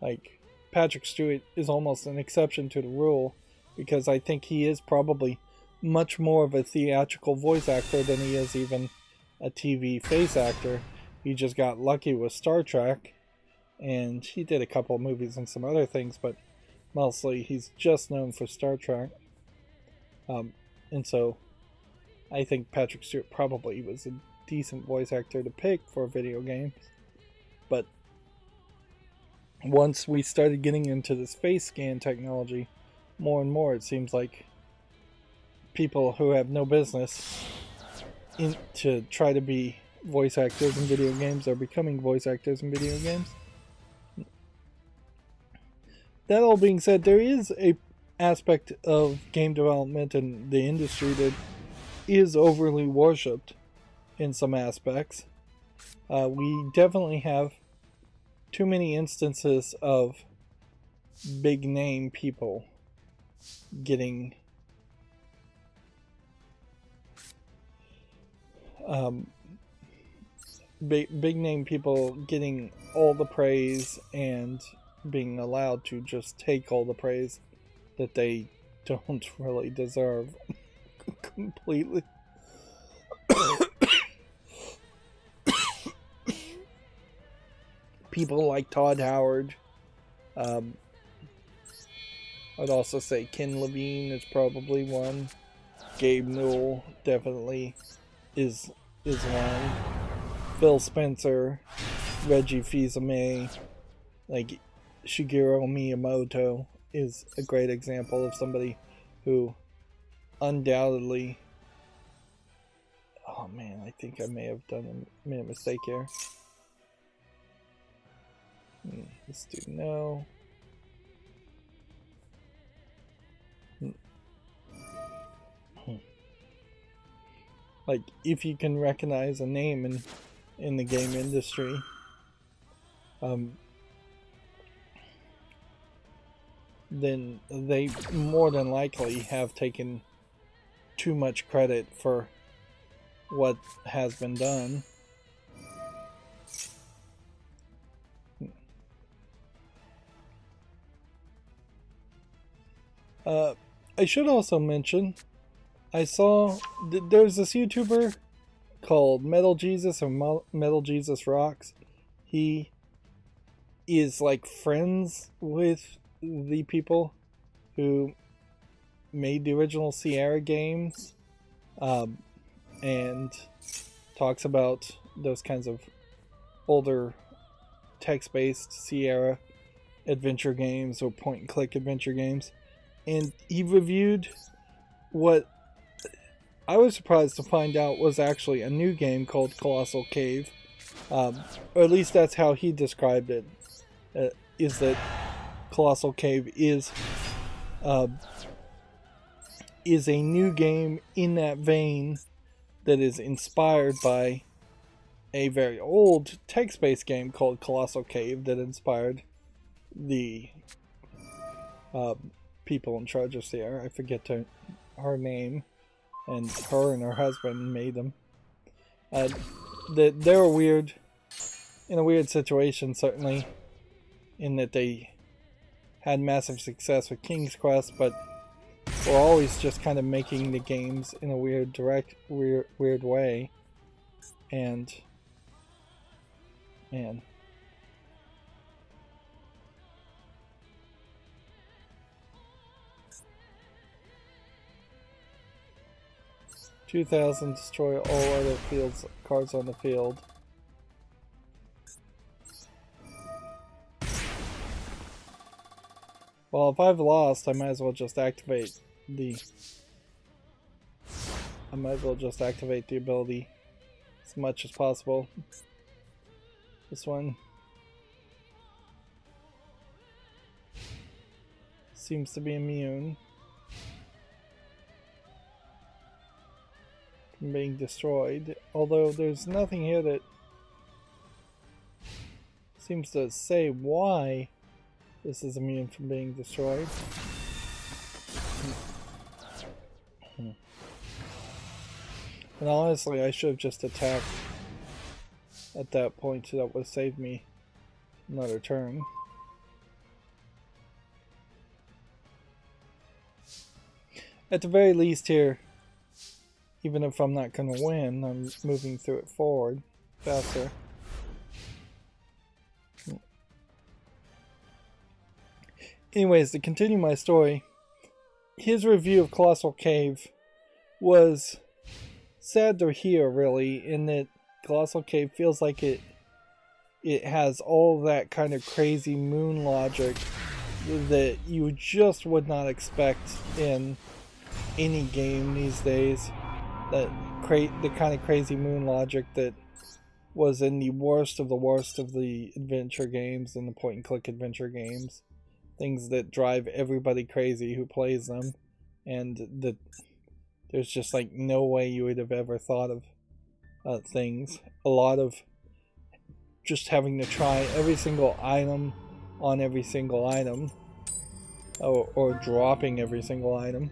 Like Patrick Stewart is almost an exception to the rule, because I think he is probably much more of a theatrical voice actor than he is even a TV face actor. He just got lucky with Star Trek, and he did a couple of movies and some other things, but mostly he's just known for Star Trek. And so I think Patrick Stewart probably was a decent voice actor to pick for video games. But once we started getting into this face scan technology, more and more it seems like people who have no business to try to be voice actors in video games are becoming voice actors in video games. That all being said, there is a aspect of game development and the industry that is overly worshipped in some aspects. We definitely have too many instances of big name people getting big name people getting all the praise and being allowed to just take all the praise that they don't really deserve completely. People like Todd Howard. I'd also say Ken Levine is probably one. Gabe Newell definitely is one. Phil Spencer, Reggie Fils-Aimé, like Shigeru Miyamoto is a great example of somebody who undoubtedly... Oh man, I think I may have made a mistake here. Let's do no. Like, if you can recognize a name in the game industry, then they more than likely have taken too much credit for what has been done. I should also mention, I saw there's this YouTuber called Metal Jesus or Metal Jesus Rocks. He is like friends with the people who made the original Sierra games, and talks about those kinds of older text-based Sierra adventure games or point-and-click adventure games. And he reviewed what I was surprised to find out was actually a new game called Colossal Cave. Or at least that's how he described it. Is that Colossal Cave is a new game in that vein that is inspired by a very old text-based game called Colossal Cave that inspired the people in charge of Sierra. I forget her name, and her husband made them. They're in a weird situation, certainly, in that they had massive success with King's Quest, but were always just kind of making the games in a weird way. And man, 2000, destroy all other cards on the field. Well, if I've lost, I might as well just activate the ability as much as possible. This one seems to be immune from being destroyed, although there's nothing here that seems to say why this is immune from being destroyed. And honestly, I should have just attacked at that point. That would have saved me another turn. At the very least here, even if I'm not going to win, I'm moving through it forward faster. Anyways, to continue my story, his review of Colossal Cave was sad to hear, really, in that Colossal Cave feels like it has all that kind of crazy moon logic that you just would not expect in any game these days. The kind of crazy moon logic that was in the worst of the adventure games and the point-and-click adventure games. Things that drive everybody crazy who plays them, and that there's just like no way you would have ever thought of things. A lot of just having to try every single item on every single item, or dropping every single item,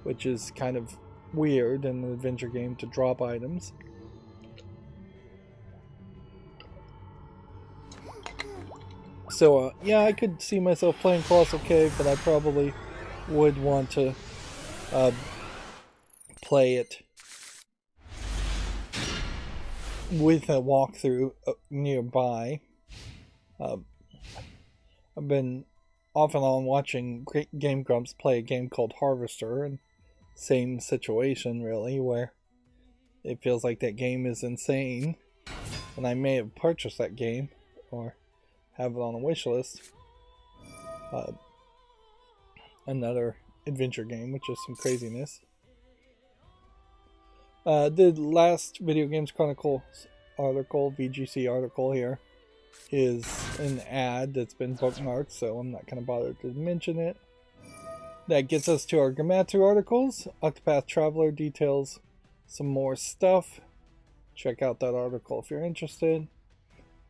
which is kind of weird in an adventure game to drop items. So, yeah, I could see myself playing Colossal Cave, but I probably would want to play it with a walkthrough nearby. I've been off and on watching Game Grumps play a game called Harvester, and same situation, really, where it feels like that game is insane. and I may have purchased that game or have it on a wish list. Another adventure game, which is some craziness. The last Video Games Chronicles article, VGC article here, is an ad that's been bookmarked, so I'm not going to bother to mention it. That gets us to our Gematsu articles. Octopath Traveler details some more stuff. Check out that article if you're interested.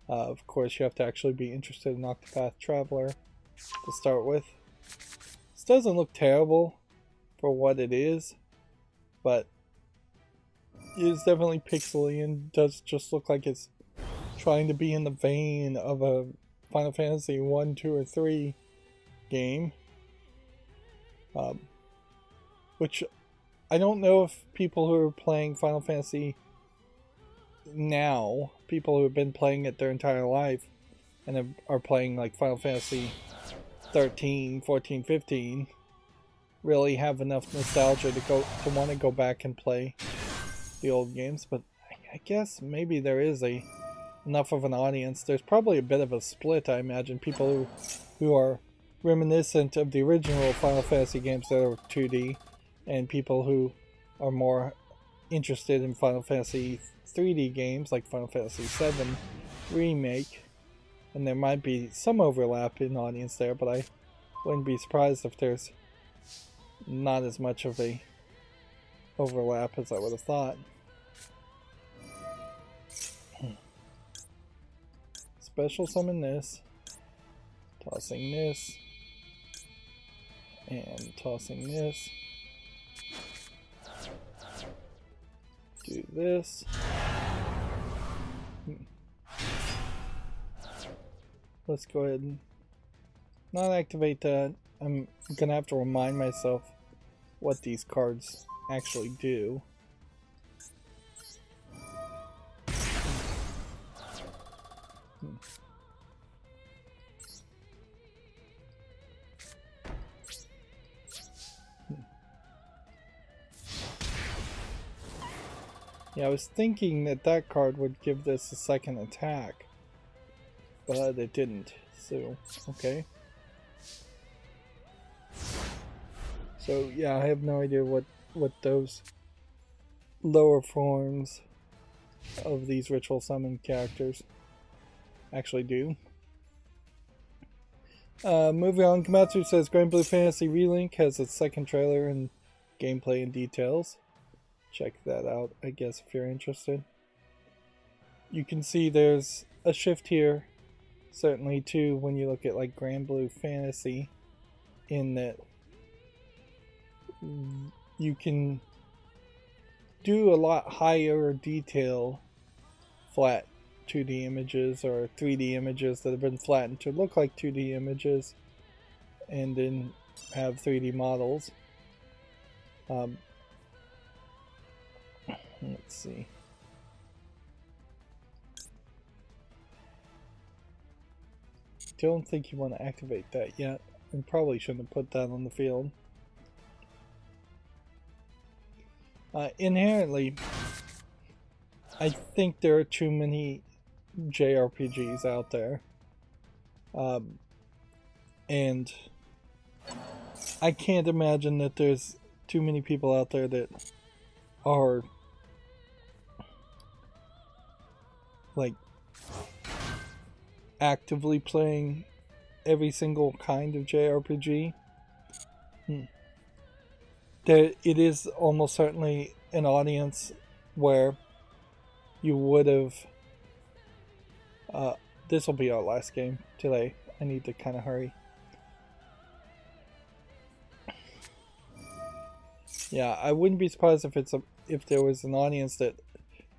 Of course, you have to actually be interested in Octopath Traveler to start with. This doesn't look terrible for what it is, but it is definitely pixely and does just look like it's trying to be in the vein of a Final Fantasy 1, 2, or 3 game. Which I don't know if people who are playing Final Fantasy now, people who have been playing it their entire life and are playing like Final Fantasy 13, 14, 15, really have enough nostalgia to want to go back and play the old games. But I guess maybe there is enough of an audience. There's probably a bit of a split, I imagine. People who are reminiscent of the original Final Fantasy games that are 2D, and people who are more interested in Final Fantasy 3D games like Final Fantasy 7 Remake. And there might be some overlap in audience there, but I wouldn't be surprised if there's not as much of a overlap as I would have thought. Special summon this, tossing this, and tossing this. Do this. Let's go ahead and not activate that. I'm gonna have to remind myself what these cards actually do. Yeah, I was thinking that card would give this a second attack, but it didn't, so okay. So yeah, I have no idea what those lower forms of these ritual summon characters actually do. Moving on, Gematsu says Grand Blue Fantasy Relink has its second trailer and gameplay and details. Check that out, I guess, if you're interested. You can see there's a shift here, certainly too, when you look at like Grand Blue Fantasy, in that you can do a lot higher detail flat 2D images or 3D images that have been flattened to look like 2D images and then have 3D models. Let's see. Don't think you want to activate that yet, and probably shouldn't have put that on the field. Inherently, I think there are too many JRPGs out there, and I can't imagine that there's too many people out there that are like actively playing every single kind of JRPG. It is almost certainly an audience where you would have this will be our last game today. I need to kind of hurry. Yeah, I wouldn't be surprised if there was an audience that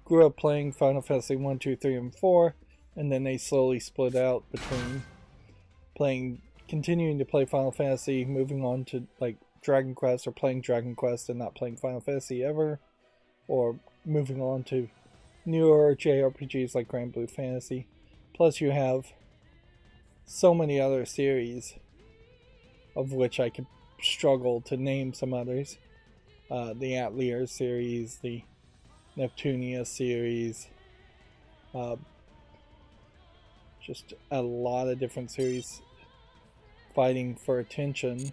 grew up playing Final Fantasy 1, 2, 3, and 4, and then they slowly split out between continuing to play Final Fantasy, moving on to like Dragon Quest, or playing Dragon Quest and not playing Final Fantasy ever, or moving on to newer JRPGs like Grand Blue Fantasy. Plus you have so many other series, of which I could struggle to name some others. The Atelier series, the Neptunia series, Just a lot of different series fighting for attention.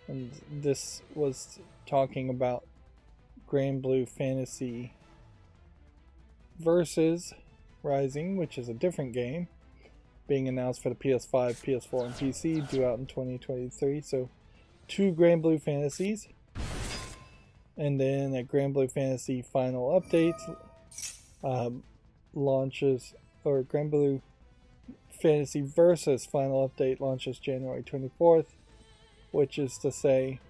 And this was talking about Grand Blue Fantasy Versus Rising, which is a different game, being announced for the PS5, PS4, and PC, due out in 2023. So 2 Grand Blue Fantasies. And then a Grand Blue Fantasy final update launches, or Grand Blue Fantasy Versus final update launches January 24th, which is to say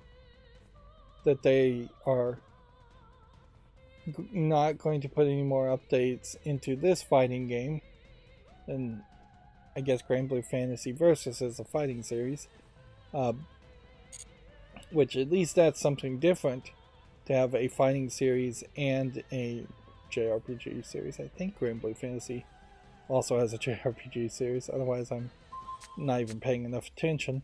that they are not going to put any more updates into this fighting game. And I guess Grand Blue Fantasy Versus is a fighting series, which at least that's something different, to have a fighting series and a JRPG series. I think Grand Blue Fantasy also has a JRPG series, otherwise I'm not even paying enough attention.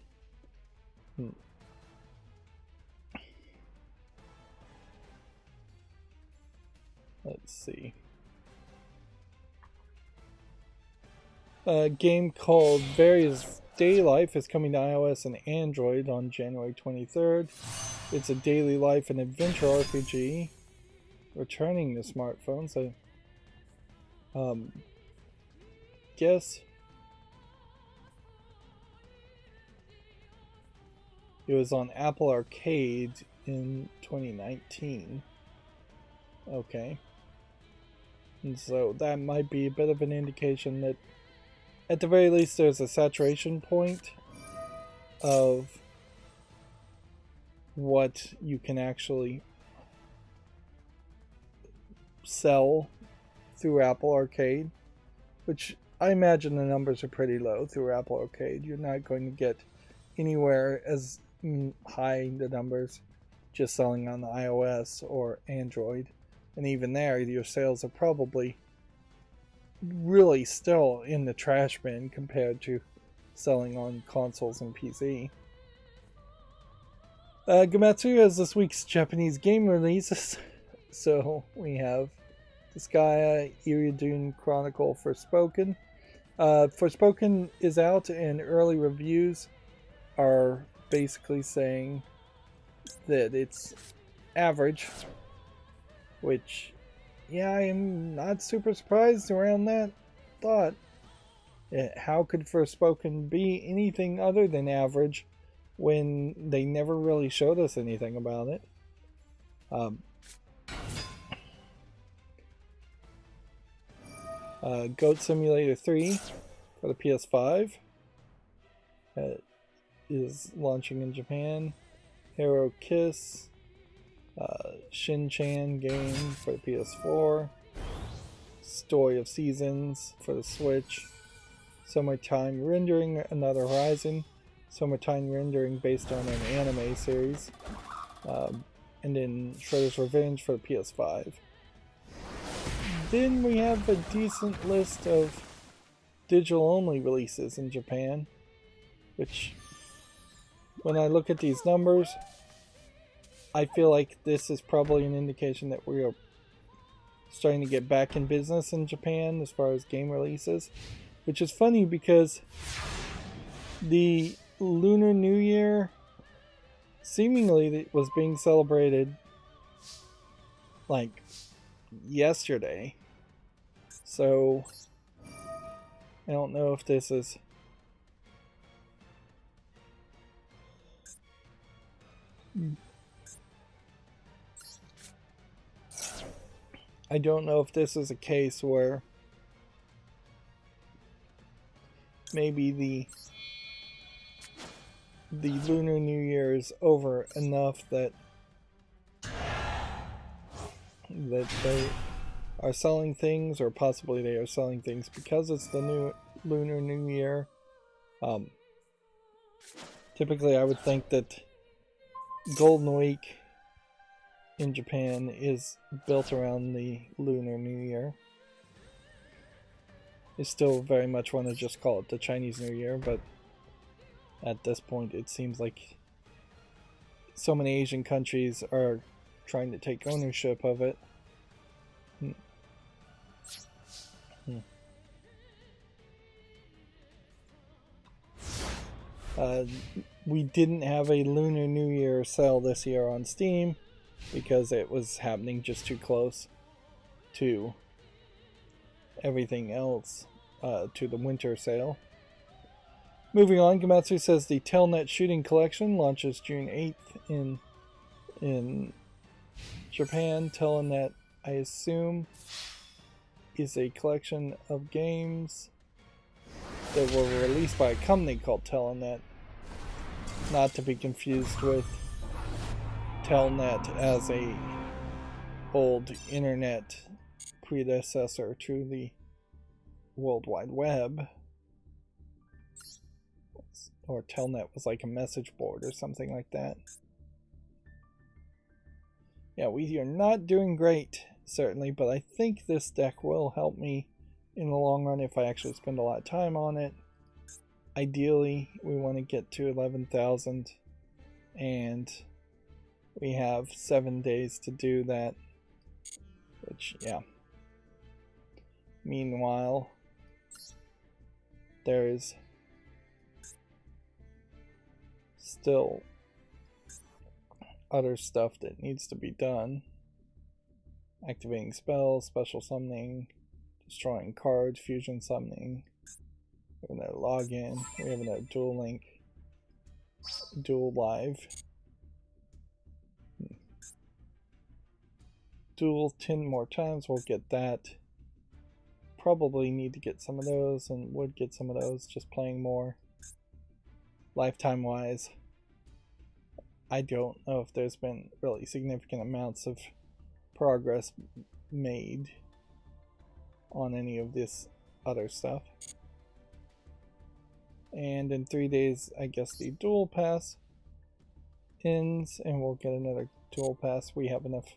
Let's see. A game called Various Day Life is coming to iOS and Android on January 23rd. It's a daily life and adventure RPG returning to smartphones. I guess it was on Apple Arcade in 2019. Okay. And so that might be a bit of an indication that at the very least there's a saturation point of what you can actually sell through Apple Arcade, which I imagine the numbers are pretty low through Apple Arcade. You're not going to get anywhere as high the numbers just selling on the iOS or Android. And even there, your sales are probably really still in the trash bin compared to selling on consoles and PC. Gamatsu has this week's Japanese game releases. So we have Disgaea, Iridium Chronicle, Forspoken. Forspoken is out, and early reviews are basically saying that it's average, which, yeah, I'm not super surprised around that thought. How could Forspoken be anything other than average when they never really showed us anything about it? Goat Simulator 3 for the PS5 is launching in Japan. Hero Kiss, Shin-Chan game for the PS4, Story of Seasons for the Switch, Summertime Rendering Another Horizon, Summertime Rendering based on an anime series, and then Shredder's Revenge for the PS5. Then we have a decent list of digital-only releases in Japan, which, when I look at these numbers, I feel like this is probably an indication that we are starting to get back in business in Japan as far as game releases, which is funny because the Lunar New Year seemingly was being celebrated like yesterday. So I don't know if this is a case where maybe the Lunar New Year is over enough that they are selling things, or possibly they are selling things because it's the new Lunar New Year. Typically I would think that Golden Week in Japan is built around the Lunar New Year. I still very much want to just call it the Chinese New Year, but at this point it seems like so many Asian countries are trying to take ownership of it. We didn't have a Lunar New Year sale this year on Steam because it was happening just too close to everything else, to the winter sale. Moving on, Gamatsu says the Telnet Shooting Collection launches June 8th in Japan. Telnet, I assume, is a collection of games that were released by a company called Telnet, not to be confused with Telnet as a old internet predecessor to the World Wide Web, or Telnet was like a message board or something like that. Yeah, we are not doing great, certainly, but I think this deck will help me in the long run if I actually spend a lot of time on it. Ideally, we want to get to 11,000, and we have 7 days to do that, which, yeah. Meanwhile, there is still other stuff that needs to be done. Activating spells, special summoning, destroying cards, fusion summoning. We have another login. We have another duel link. Duel live. Duel 10 more times. We'll get that. Probably need to get some of those, and would get some of those just playing more. Lifetime wise, I don't know if there's been really significant amounts of progress made on any of this other stuff. And in 3 days, I guess the dual pass ends, and we'll get another dual pass. We have enough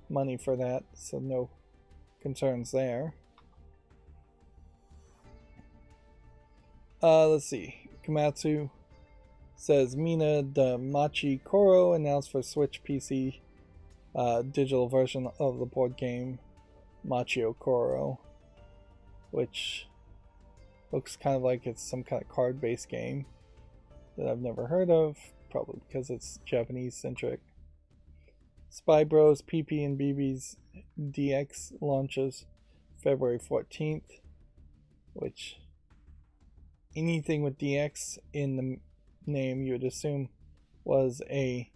money for that, so no concerns there. Let's see. Komatsu says Mina the Machi Koro announced for Switch PC digital version of the board game Machio Koro, which looks kind of like it's some kind of card-based game that I've never heard of, probably because it's Japanese-centric. Spy Bros PP and BB's DX launches February 14th, which anything with DX in the name you would assume was a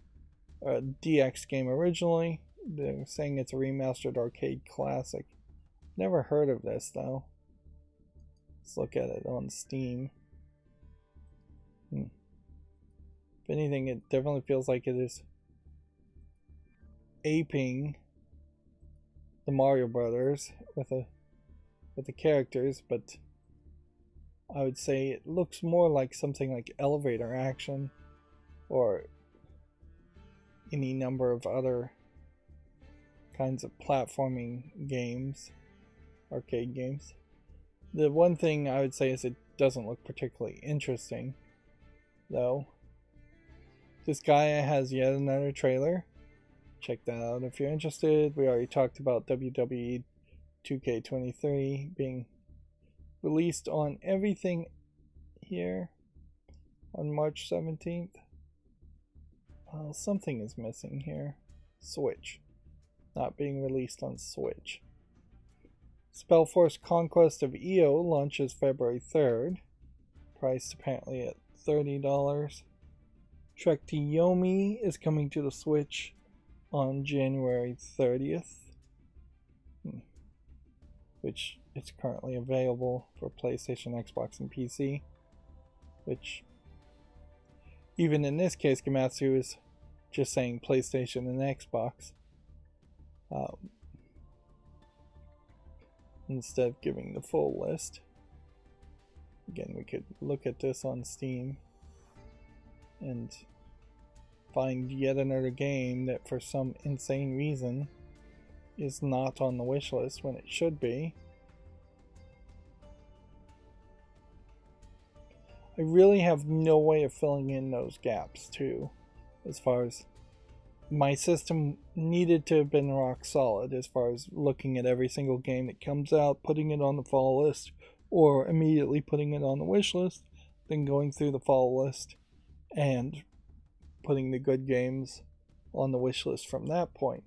DX game originally. They're saying it's a remastered arcade classic. Never heard of this though. Let's look at it on Steam. If anything, it definitely feels like it is aping the Mario Brothers with the characters, but I would say it looks more like something like Elevator Action or any number of other kinds of platforming games, arcade games. The one thing I would say is it doesn't look particularly interesting, though. This guy has yet another trailer. Check that out if you're interested. We already talked about WWE 2K23 being released on everything here on March 17th. Something is missing here. Switch. Not being released on Switch. Spellforce Conquest of EO launches February 3rd. Priced apparently at $30. Trek to Yomi is coming to the Switch on January 30th. Which is currently available for PlayStation, Xbox, and PC. Which, even in this case, Gamatsu is just saying PlayStation and Xbox. Instead of giving the full list. Again, we could look at this on Steam and find yet another game that for some insane reason is not on the wish list when it should be. I really have no way of filling in those gaps too, as far as my system needed to have been rock solid as far as looking at every single game that comes out, putting it on the fall list, or immediately putting it on the wish list, then going through the fall list and putting the good games on the wish list from that point.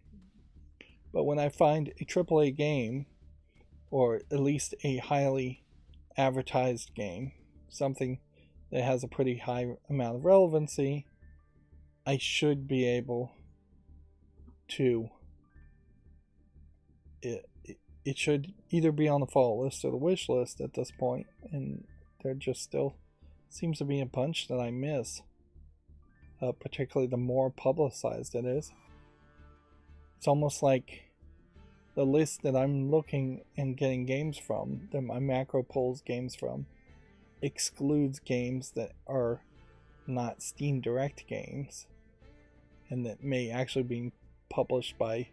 But when I find a AAA game, or at least a highly advertised game, something that has a pretty high amount of relevancy, I should be able to. It should either be on the follow list or the wish list at this point, and there just still seems to be a bunch that I miss, particularly the more publicized it is. It's almost like the list that I'm looking and getting games from, that my macro pulls games from, excludes games that are not Steam Direct games and that may actually be published by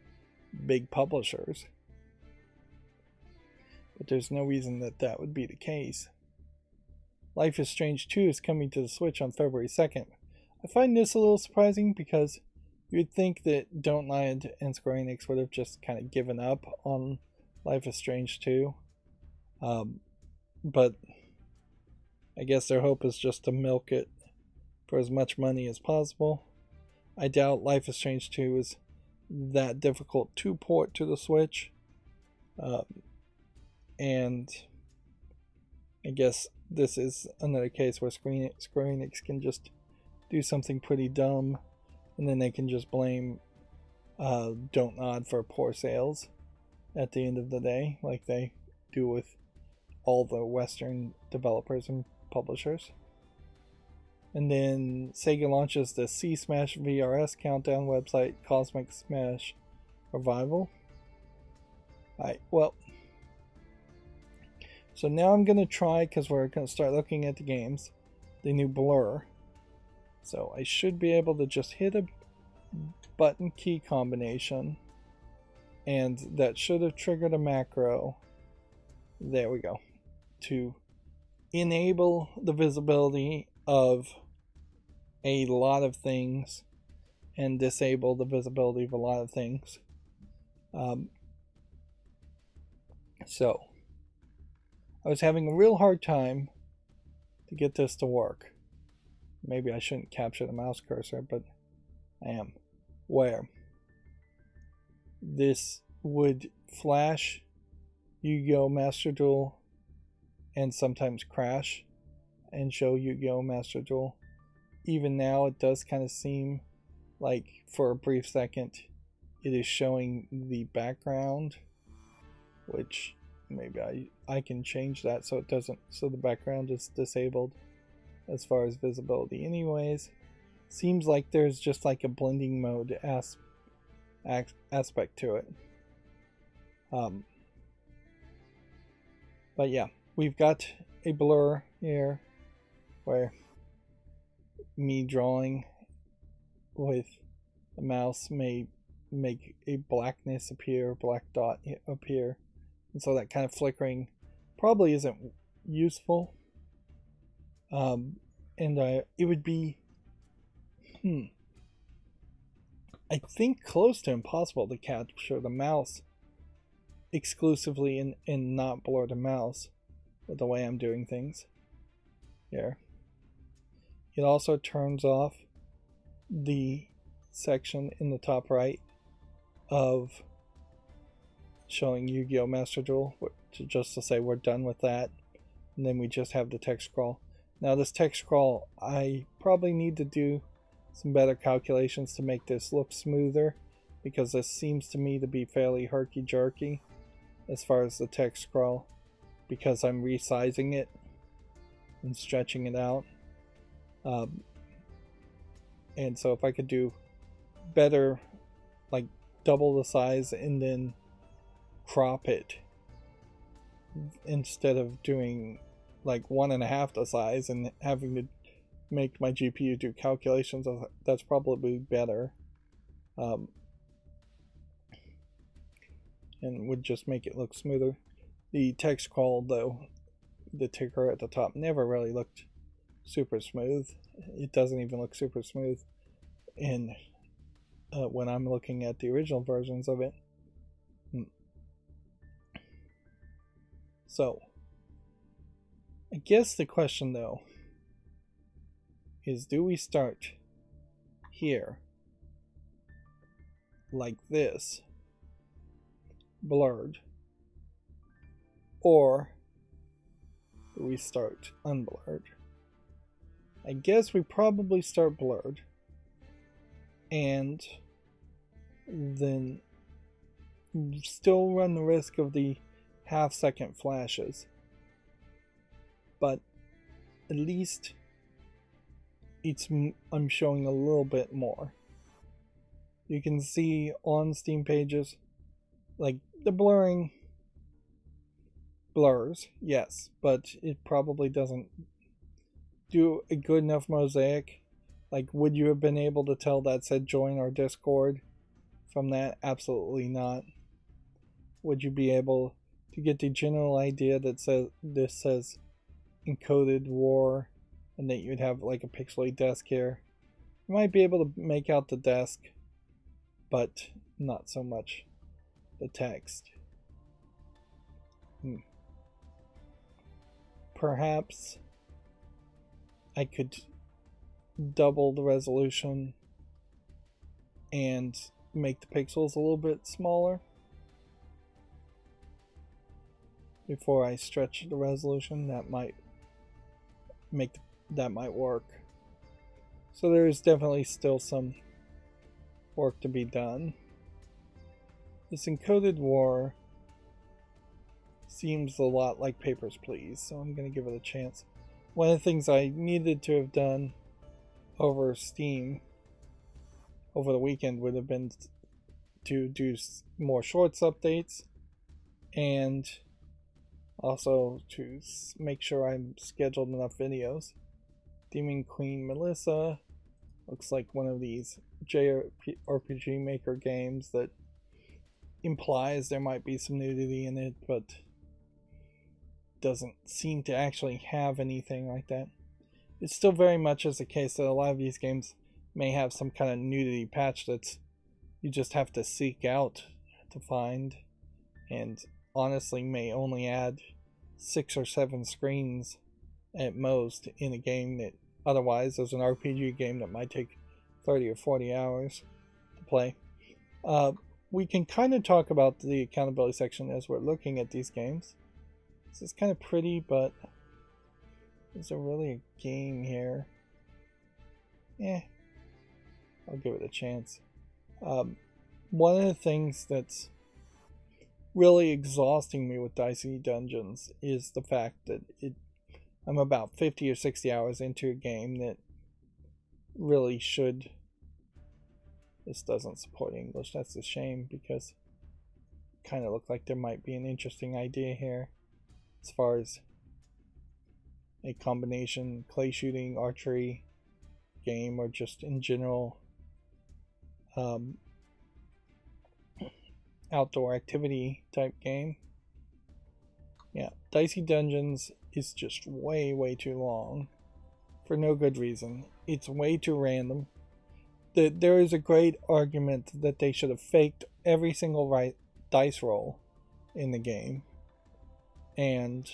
big publishers. But there's no reason that that would be the case. Life is Strange 2 is coming to the Switch on February 2nd. I find this a little surprising because you'd think that Dueled and Square Enix would have just kind of given up on Life is Strange 2. But I guess their hope is just to milk it for as much money as possible. I doubt Life is Strange 2 is that difficult to port to the Switch. And I guess this is another case where Square Enix can just do something pretty dumb, and then they can just blame Don't Nod for poor sales at the end of the day, like they do with all the Western developers and publishers. And then Sega launches the C Smash VRS countdown website, Cosmic Smash Revival. Alright, well, so now I'm going to try, because we're going to start looking at the games, the new Blur. So I should be able to just hit a button key combination, and that should have triggered a macro. There we go. To enable the visibility of a lot of things and disable the visibility of a lot of things. So I was having a real hard time to get this to work. Maybe I shouldn't capture the mouse cursor, but I am. Where this would flash Yu-Gi-Oh! Master Duel and sometimes crash and show Yu-Gi-Oh! Master Duel. Even now it does kind of seem like for a brief second it is showing the background, which maybe I can change that so it doesn't, so the background is disabled as far as visibility anyways. Seems like there's just like a blending mode aspect to it. But yeah, we've got a blur here where me drawing with the mouse may make a blackness appear, black dot appear, and so that kind of flickering probably isn't useful. And it would be I think close to impossible to capture the mouse exclusively and not blur the mouse with the way I'm doing things here. It also turns off the section in the top right of showing Yu-Gi-Oh! Master Duel, just to say we're done with that, and then we just have the text scroll. Now this text scroll, I probably need to do some better calculations to make this look smoother, because this seems to me to be fairly herky-jerky as far as the text scroll, because I'm resizing it and stretching it out. And so if I could do better, like double the size and then crop it instead of doing like 1.5 the size and having to make my GPU do calculations, that's probably better, and would just make it look smoother. The text scroll though, the ticker at the top, never really looked super smooth. It doesn't even look super smooth in when I'm looking at the original versions of it. So I guess the question though is, do we start here like this, blurred, or do we start unblurred? I guess we probably start blurred, and then still run the risk of the half-second flashes, but at least I'm showing a little bit more. You can see on Steam pages, like, the blurring blurs, yes, but it probably doesn't do a good enough mosaic. Like, would you have been able to tell that said join our Discord from that? Absolutely not. Would you be able to get the general idea that this says encoded war and that you'd have like a pixelated desk here? You might be able to make out the desk, but not so much the text. Perhaps I could double the resolution and make the pixels a little bit smaller before I stretch the resolution. That might work. So there's definitely still some work to be done. This encoded war seems a lot like Papers, Please, so I'm going to give it a chance. One of the things I needed to have done over Steam over the weekend would have been to do more shorts updates, and also to make sure I'm scheduled enough videos. Demon Queen Melissa looks like one of these JRPG Maker games that implies there might be some nudity in it, but doesn't seem to actually have anything like that. It still very much is the case that a lot of these games may have some kind of nudity patch that's you just have to seek out to find, and honestly may only add 6 or 7 screens at most in a game that otherwise, as an RPG game, that might take 30 or 40 hours to play. We can kind of talk about the accountability section as we're looking at these games. This is kind of pretty, but is there really a game here? I'll give it a chance. One of the things that's really exhausting me with Dicey Dungeons is the fact that I'm about 50 or 60 hours into a game that really should... This doesn't support English. That's a shame, because it kind of looked like there might be an interesting idea here as far as a combination clay shooting, archery game, or just in general outdoor activity type game. Yeah, Dicey Dungeons is just way too long for no good reason. It's way too random. There is a great argument that they should have faked every single dice roll in the game and,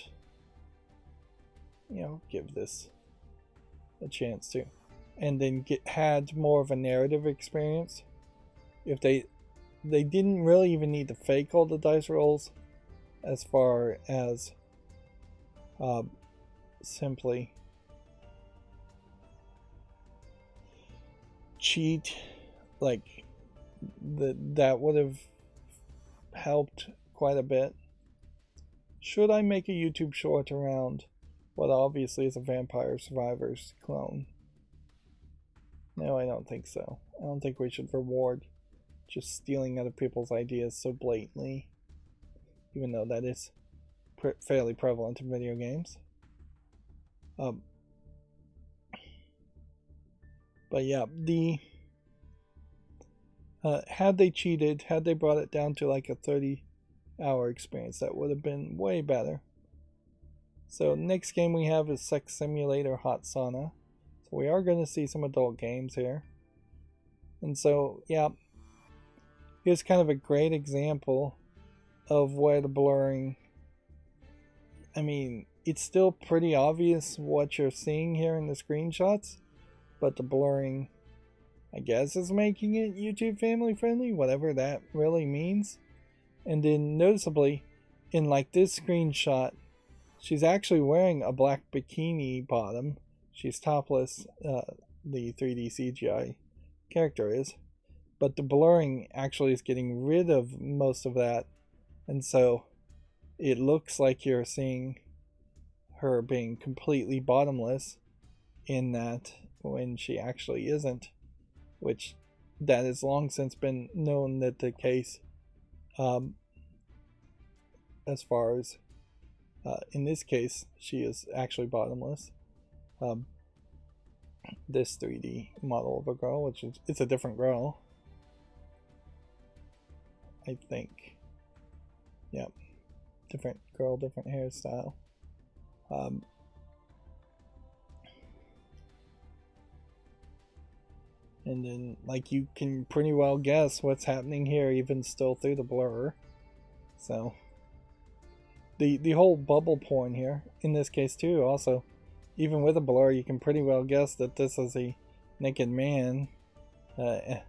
give this a chance to, and then had more of a narrative experience. If they didn't really even need to fake all the dice rolls, as far as simply cheat, like that would have helped quite a bit. Should I make a YouTube short around what obviously is a Vampire Survivors clone? No, I don't think so. I don't think we should reward just stealing other people's ideas so blatantly, even though that is fairly prevalent in video games. But yeah, had they cheated, had they brought it down to like a 30-hour experience, that would have been way better. So next game we have is Sex Simulator Hot Sauna. So we are going to see some adult games here. And so, yeah, here's kind of a great example of where the blurring... I mean, it's still pretty obvious what you're seeing here in the screenshots, but the blurring, I guess, is making it YouTube family friendly, whatever that really means. And then noticeably, in like this screenshot, she's actually wearing a black bikini bottom. She's topless, the 3D CGI character is. But the blurring actually is getting rid of most of that. And so it looks like you're seeing her being completely bottomless in that when she actually isn't. Which that has long since been known that the case, as far as in this case she is actually bottomless. This 3D model of a girl, which is, it's a different girl, I think. Yep, different girl, different hairstyle. And then, like, you can pretty well guess what's happening here, even still through the blur. So, the whole bubble porn here, in this case too, also, even with a blur, you can pretty well guess that this is a naked man, and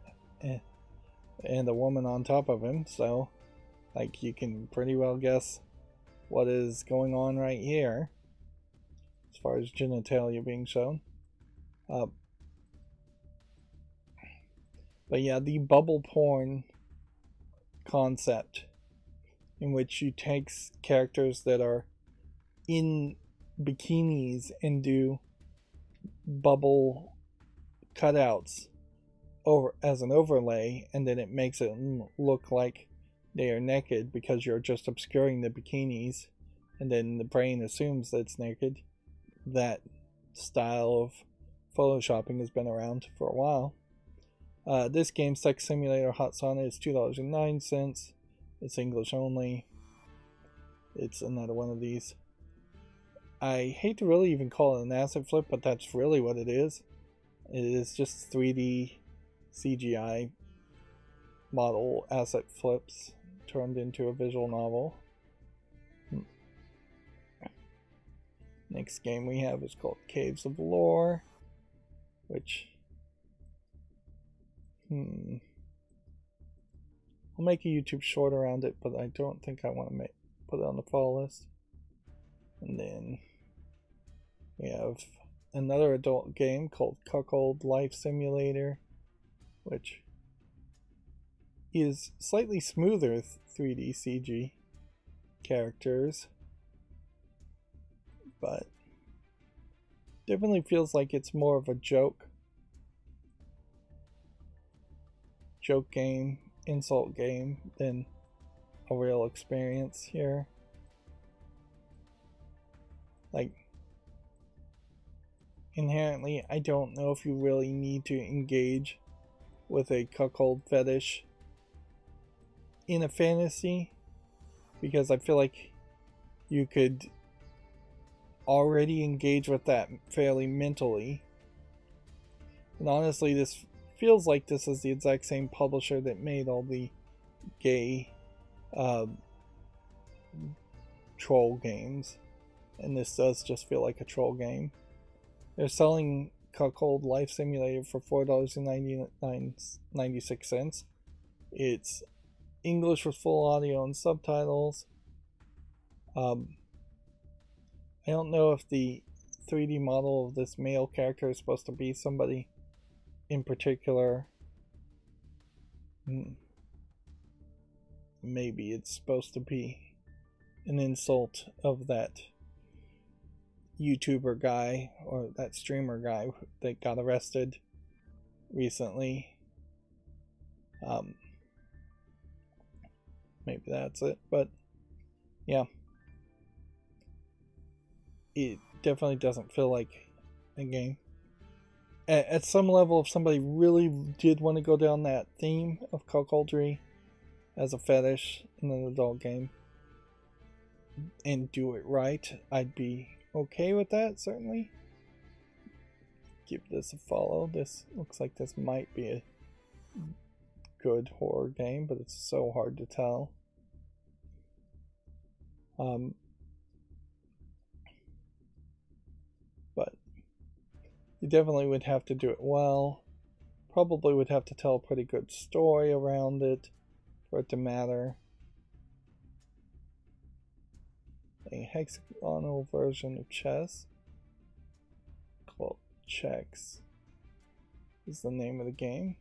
a woman on top of him. So, like, you can pretty well guess what is going on right here, as far as genitalia being shown. But yeah, the bubble porn concept, in which you take characters that are in bikinis and do bubble cutouts over as an overlay, and then it makes it look like they are naked because you're just obscuring the bikinis, and then the brain assumes that it's naked. That style of photoshopping has been around for a while. This game, Sex Simulator Hot Sauna, is $2.09. It's English only. It's another one of these. I hate to really even call it an asset flip, but that's really what it is. It is just 3D CGI model asset flips turned into a visual novel. Next game we have is called Caves of Lore, which I'll make a YouTube short around it, but I don't think I want to put it on the fall list. And then we have another adult game called Cuckold Life Simulator, which is slightly smoother 3D CG characters, but definitely feels like it's more of a joke game, insult game, than a real experience here. Like, inherently, I don't know if you really need to engage with a cuckold fetish in a fantasy, because I feel like you could already engage with that fairly mentally. And honestly, this feels like this is the exact same publisher that made all the gay troll games, and this does just feel like a troll game. They're selling Cuckold Life Simulator for $4.96. It's English with full audio and subtitles. I don't know if the 3D model of this male character is supposed to be somebody in particular. Maybe it's supposed to be an insult of that YouTuber guy or that streamer guy that got arrested recently. Maybe that's it, but yeah, it definitely doesn't feel like a game. At some level, if somebody really did want to go down that theme of cuckoldry as a fetish in an adult game and do it right, I'd be okay with that, certainly. Give this a follow. This looks like this might be a good horror game, but it's so hard to tell. But You definitely would have to do it well. Probably would have to tell a pretty good story around it for it to matter. A hexagonal version of chess called Chex is the name of the game.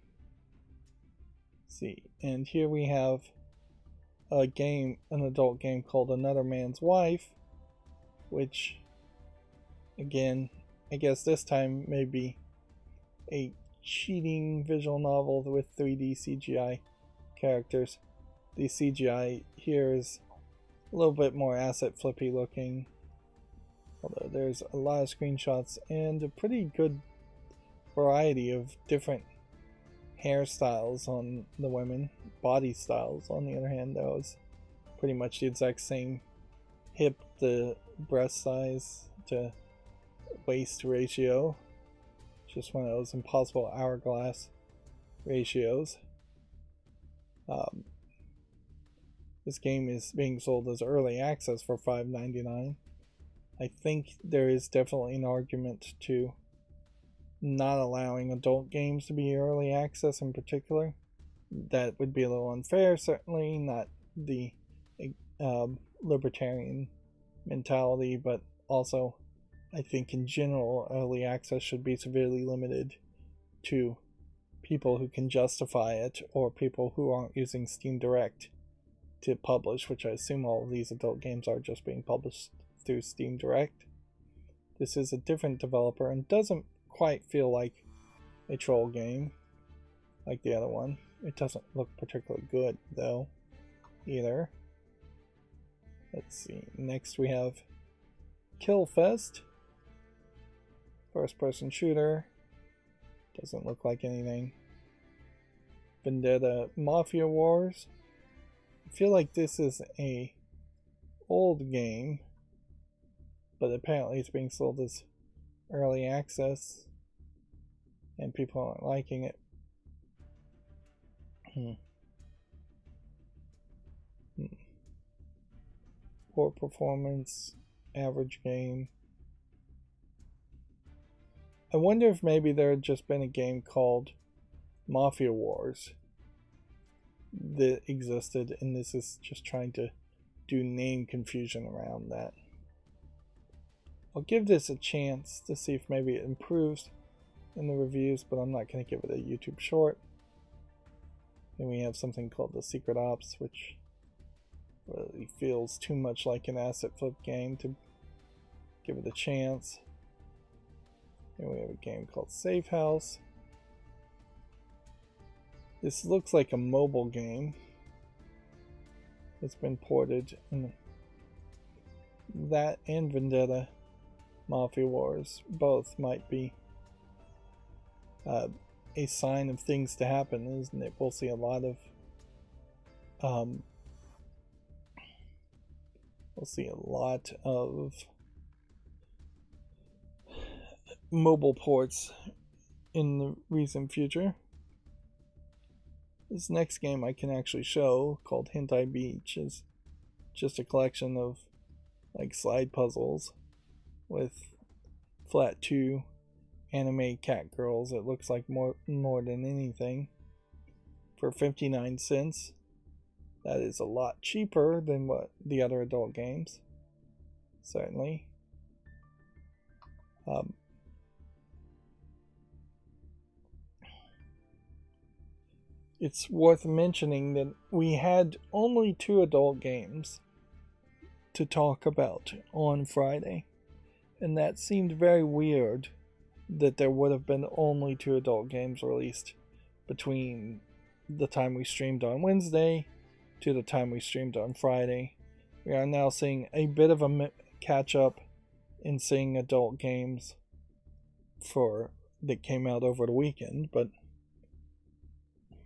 Let's see, and here we have a game, an adult game called Another Man's Wife, which, again, I guess this time may be a cheating visual novel with 3D CGI characters. The CGI here is a little bit more asset flippy looking, although there's a lot of screenshots and a pretty good variety of different hairstyles on the women. Body styles, on the other hand, though, is pretty much the exact same hip to breast size to waist ratio. Just one of those impossible hourglass ratios. This game is being sold as early access for $5.99. I think there is definitely an argument to not allowing adult games to be early access in particular. That would be a little unfair, certainly not the libertarian mentality, but also I think in general early access should be severely limited to people who can justify it or people who aren't using Steam Direct to publish, which I assume all of these adult games are just being published through Steam Direct. This is a different developer and doesn't quite feel like a troll game like the other one. It doesn't look particularly good though either. Let's see, next we have Killfest, first person shooter, doesn't look like anything. Vendetta Mafia Wars, I feel like this is a old game, but apparently it's being sold as early access and people aren't liking it. Poor performance, average game. I wonder if maybe there had just been a game called Mafia Wars that existed and this is just trying to do name confusion around that. I'll give this a chance to see if maybe it improves in the reviews, but I'm not going to give it a YouTube short. Then we have something called The Secret Ops, which really feels too much like an asset flip game to give it a chance. Then we have a game called Safe House. This looks like a mobile game. It's been ported, and that and Vendetta Mafia Wars both might be a sign of things to happen, isn't it? We'll see a lot of mobile ports in the recent future. This next game I can actually show, called Hentai Beach, is just a collection of like slide puzzles with flat 2 anime cat girls. It looks like more than anything, for 59 cents. That is a lot cheaper than what the other adult games, certainly. It's worth mentioning that we had only 2 adult games to talk about on Friday, and that seemed very weird that there would have been only 2 adult games released between the time we streamed on Wednesday to the time we streamed on Friday. We are now seeing a bit of a catch up in seeing adult games that came out over the weekend, but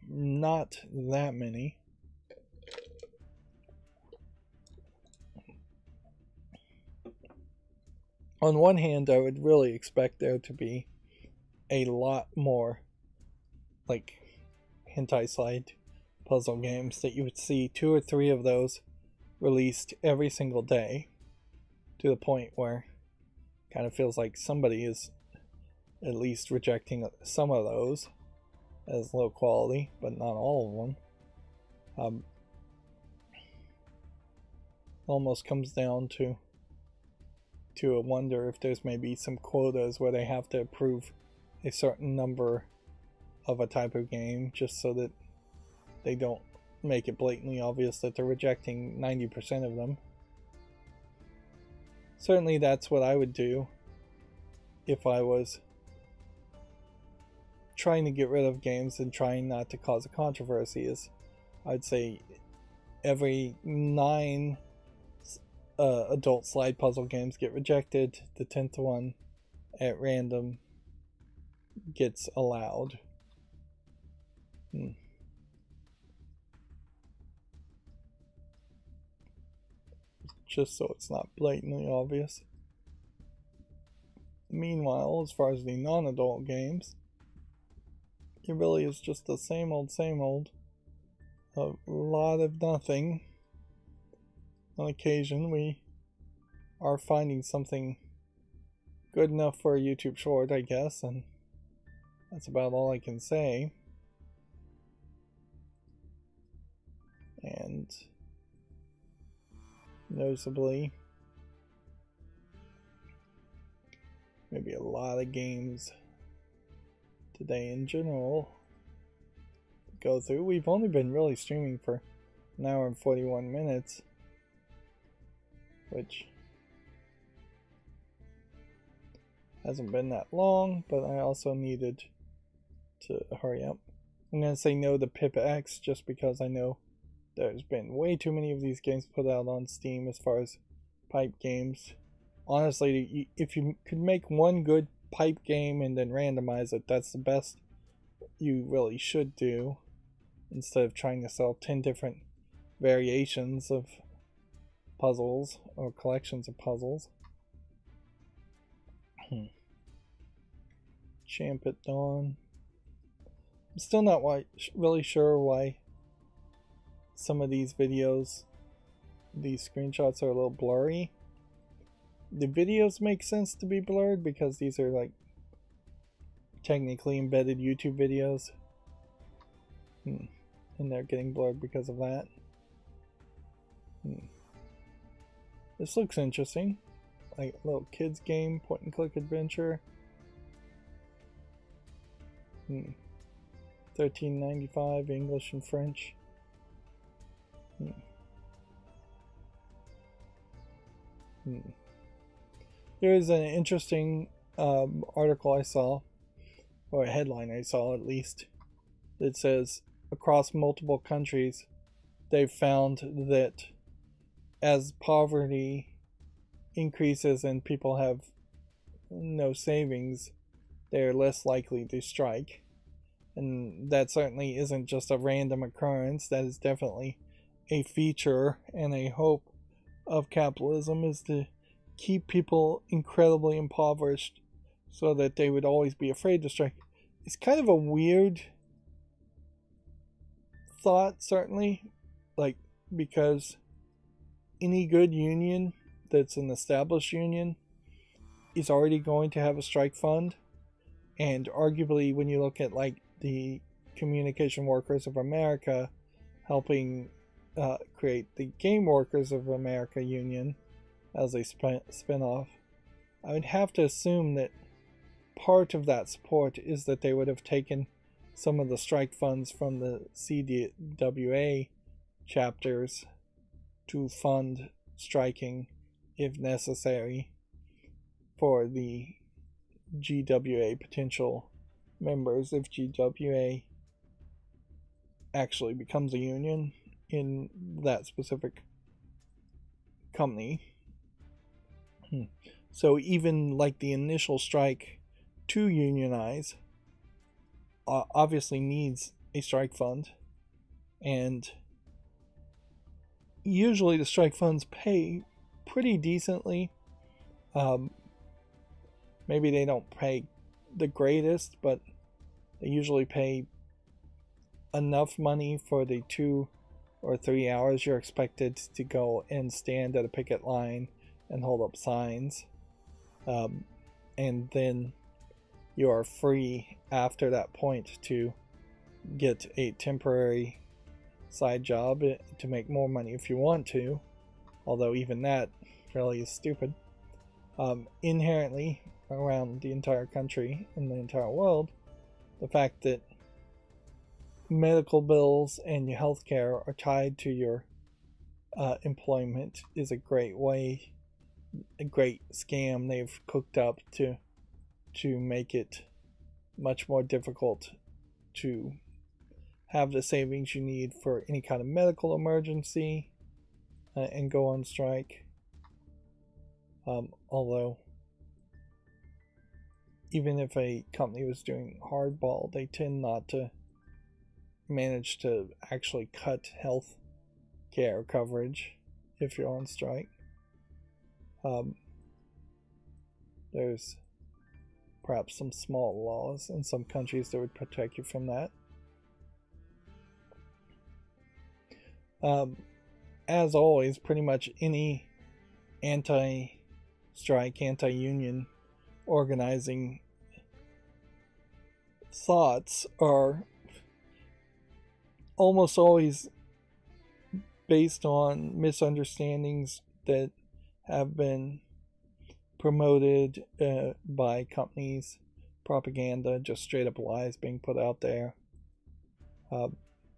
not that many. On one hand, I would really expect there to be a lot more like hentai slide puzzle games, that you would see 2 or 3 of those released every single day, to the point where it kind of feels like somebody is at least rejecting some of those as low quality, but not all of them. Almost comes down to a wonder if there's maybe some quotas where they have to approve a certain number of a type of game just so that they don't make it blatantly obvious that they're rejecting 90% of them. Certainly that's what I would do if I was trying to get rid of games and trying not to cause a controversy. Is I'd say every 9 adult slide puzzle games get rejected, the 10th one at random gets allowed. Just so it's not blatantly obvious. Meanwhile, as far as the non-adult games, it really is just the same old, a lot of nothing. On occasion, we are finding something good enough for a YouTube short, I guess, and that's about all I can say. And noticeably, maybe a lot of games today in general go through. We've only been really streaming for an hour and 41 minutes, which hasn't been that long, but I also needed to hurry up. I'm going to say no to Pip X just because I know there's been way too many of these games put out on Steam as far as pipe games. Honestly, if you could make one good pipe game and then randomize it, that's the best you really should do, instead of trying to sell 10 different variations of puzzles or collections of puzzles. Champ at Dawn. I'm still not really sure why some of these videos, these screenshots are a little blurry. The videos make sense to be blurred because these are like technically embedded YouTube videos, and they're getting blurred because of that. This looks interesting, like a little kids game, point and click adventure. $13.95, English and French. There is an interesting article I saw, or a headline I saw at least, that says across multiple countries they've found that as poverty increases and people have no savings, they're less likely to strike. And that certainly isn't just a random occurrence. That is definitely a feature and a hope of capitalism, is to keep people incredibly impoverished so that they would always be afraid to strike. It's kind of a weird thought, certainly, like, because any good union that's an established union is already going to have a strike fund, and arguably when you look at like the Communication Workers of America helping create the Game Workers of America union as a spin-off, I would have to assume that part of that support is that they would have taken some of the strike funds from the CWA chapters to fund striking if necessary for the GWA potential members, if GWA actually becomes a union in that specific company. So even like the initial strike to unionize obviously needs a strike fund, and usually the strike funds pay pretty decently. Maybe they don't pay the greatest, but they usually pay enough money for the 2 or 3 hours you're expected to go and stand at a picket line and hold up signs. And then you are free after that point to get a temporary side job to make more money if you want to, although even that really is stupid. Inherently, around the entire country and the entire world, the fact that medical bills and your health care are tied to your employment is a great scam they've cooked up to make it much more difficult to have the savings you need for any kind of medical emergency and go on strike. Although, even if a company was doing hardball, they tend not to manage to actually cut health care coverage if you're on strike. There's perhaps some small laws in some countries that would protect you from that. As always, pretty much any anti-strike, anti-union organizing thoughts are almost always based on misunderstandings that have been promoted by companies, propaganda, just straight up lies being put out there.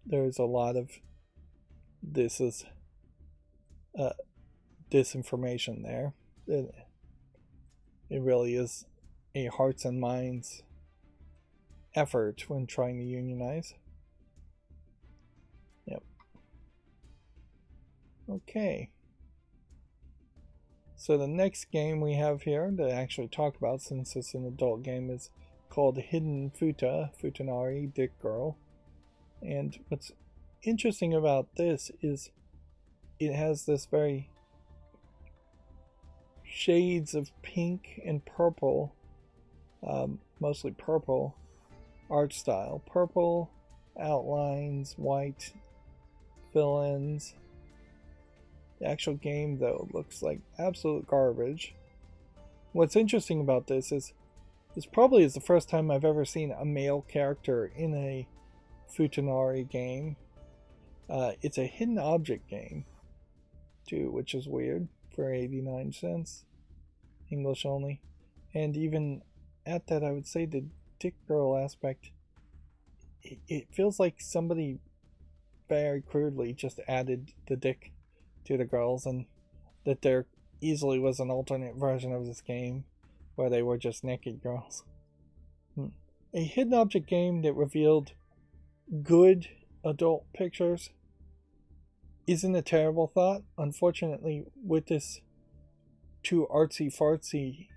There's a lot of this is disinformation there. It really is a hearts and minds effort when trying to unionize. Yep. Okay. So the next game we have here to actually talk about, since it's an adult game, is called Hidden Futanari Dick Girl. And what's interesting about this is it has this very shades of pink and purple, mostly purple art style. Purple outlines, white fill-ins. The actual game, though, looks like absolute garbage. What's interesting about this is probably is the first time I've ever seen a male character in a Futanari game. It's a hidden object game, too, which is weird, for 89 cents. English only. And even at that, I would say the Dick Girl aspect, it feels like somebody very crudely just added the dick to the girls, and that there easily was an alternate version of this game where they were just naked girls. A hidden object game that revealed good adult pictures isn't a terrible thought. Unfortunately, with this too artsy-fartsy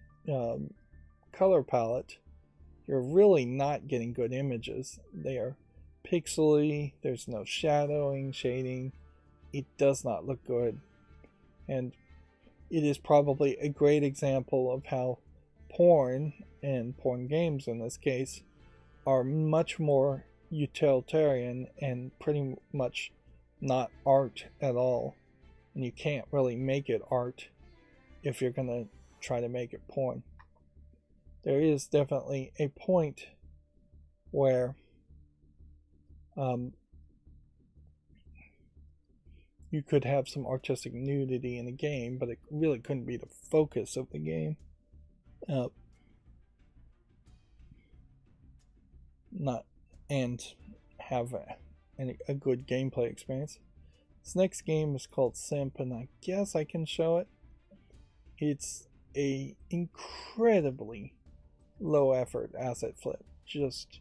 color palette, you're really not getting good images. They are pixely, there's no shadowing, shading. It does not look good. And it is probably a great example of how porn, and porn games in this case, are much more utilitarian and pretty much not art at all. And you can't really make it art if you're going to try to make it porn. There is definitely a point where you could have some artistic nudity in the game, but it really couldn't be the focus of the game. Not and have a good gameplay experience. This next game is called Simp, and I guess I can show it. It's a incredibly low effort asset flip. Just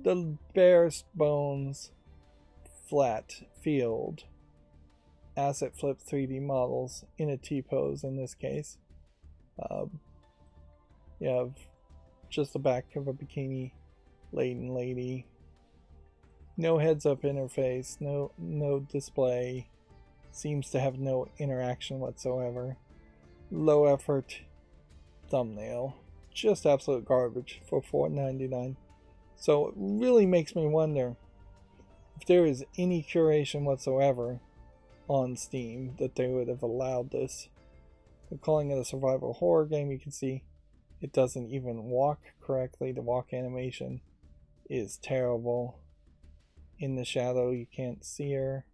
the barest bones flat field asset flip 3D models in a T-pose in this case. You have just the back of a bikini laden lady. No heads-up interface, no display. Seems to have no interaction whatsoever. Low effort thumbnail. Just absolute garbage for $4.99. So it really makes me wonder if there is any curation whatsoever on Steam that they would have allowed this. They're calling it a survival horror game. You can see It doesn't even walk correctly. The walk animation is terrible. In the shadow, you can't see her.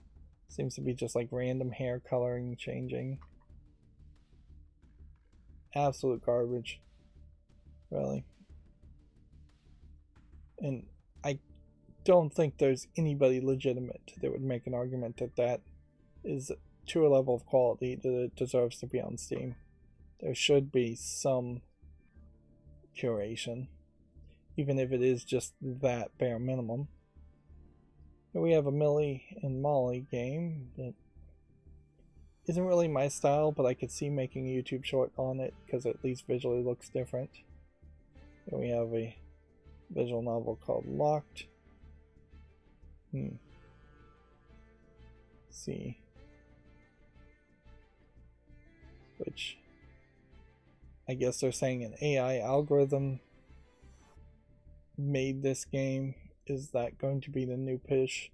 Seems to be just like random hair coloring changing. Absolute garbage. Really. And I don't think there's anybody legitimate that would make an argument that that is to a level of quality that it deserves to be on Steam. There should be some curation, even if it is just that bare minimum. Here we have a Millie and Molly game that isn't really my style, but I could see making a YouTube short on it because it at least visually looks different. Here we have a visual novel called Locked. Let's see. Which I guess they're saying an AI algorithm made this game. Is that going to be the new push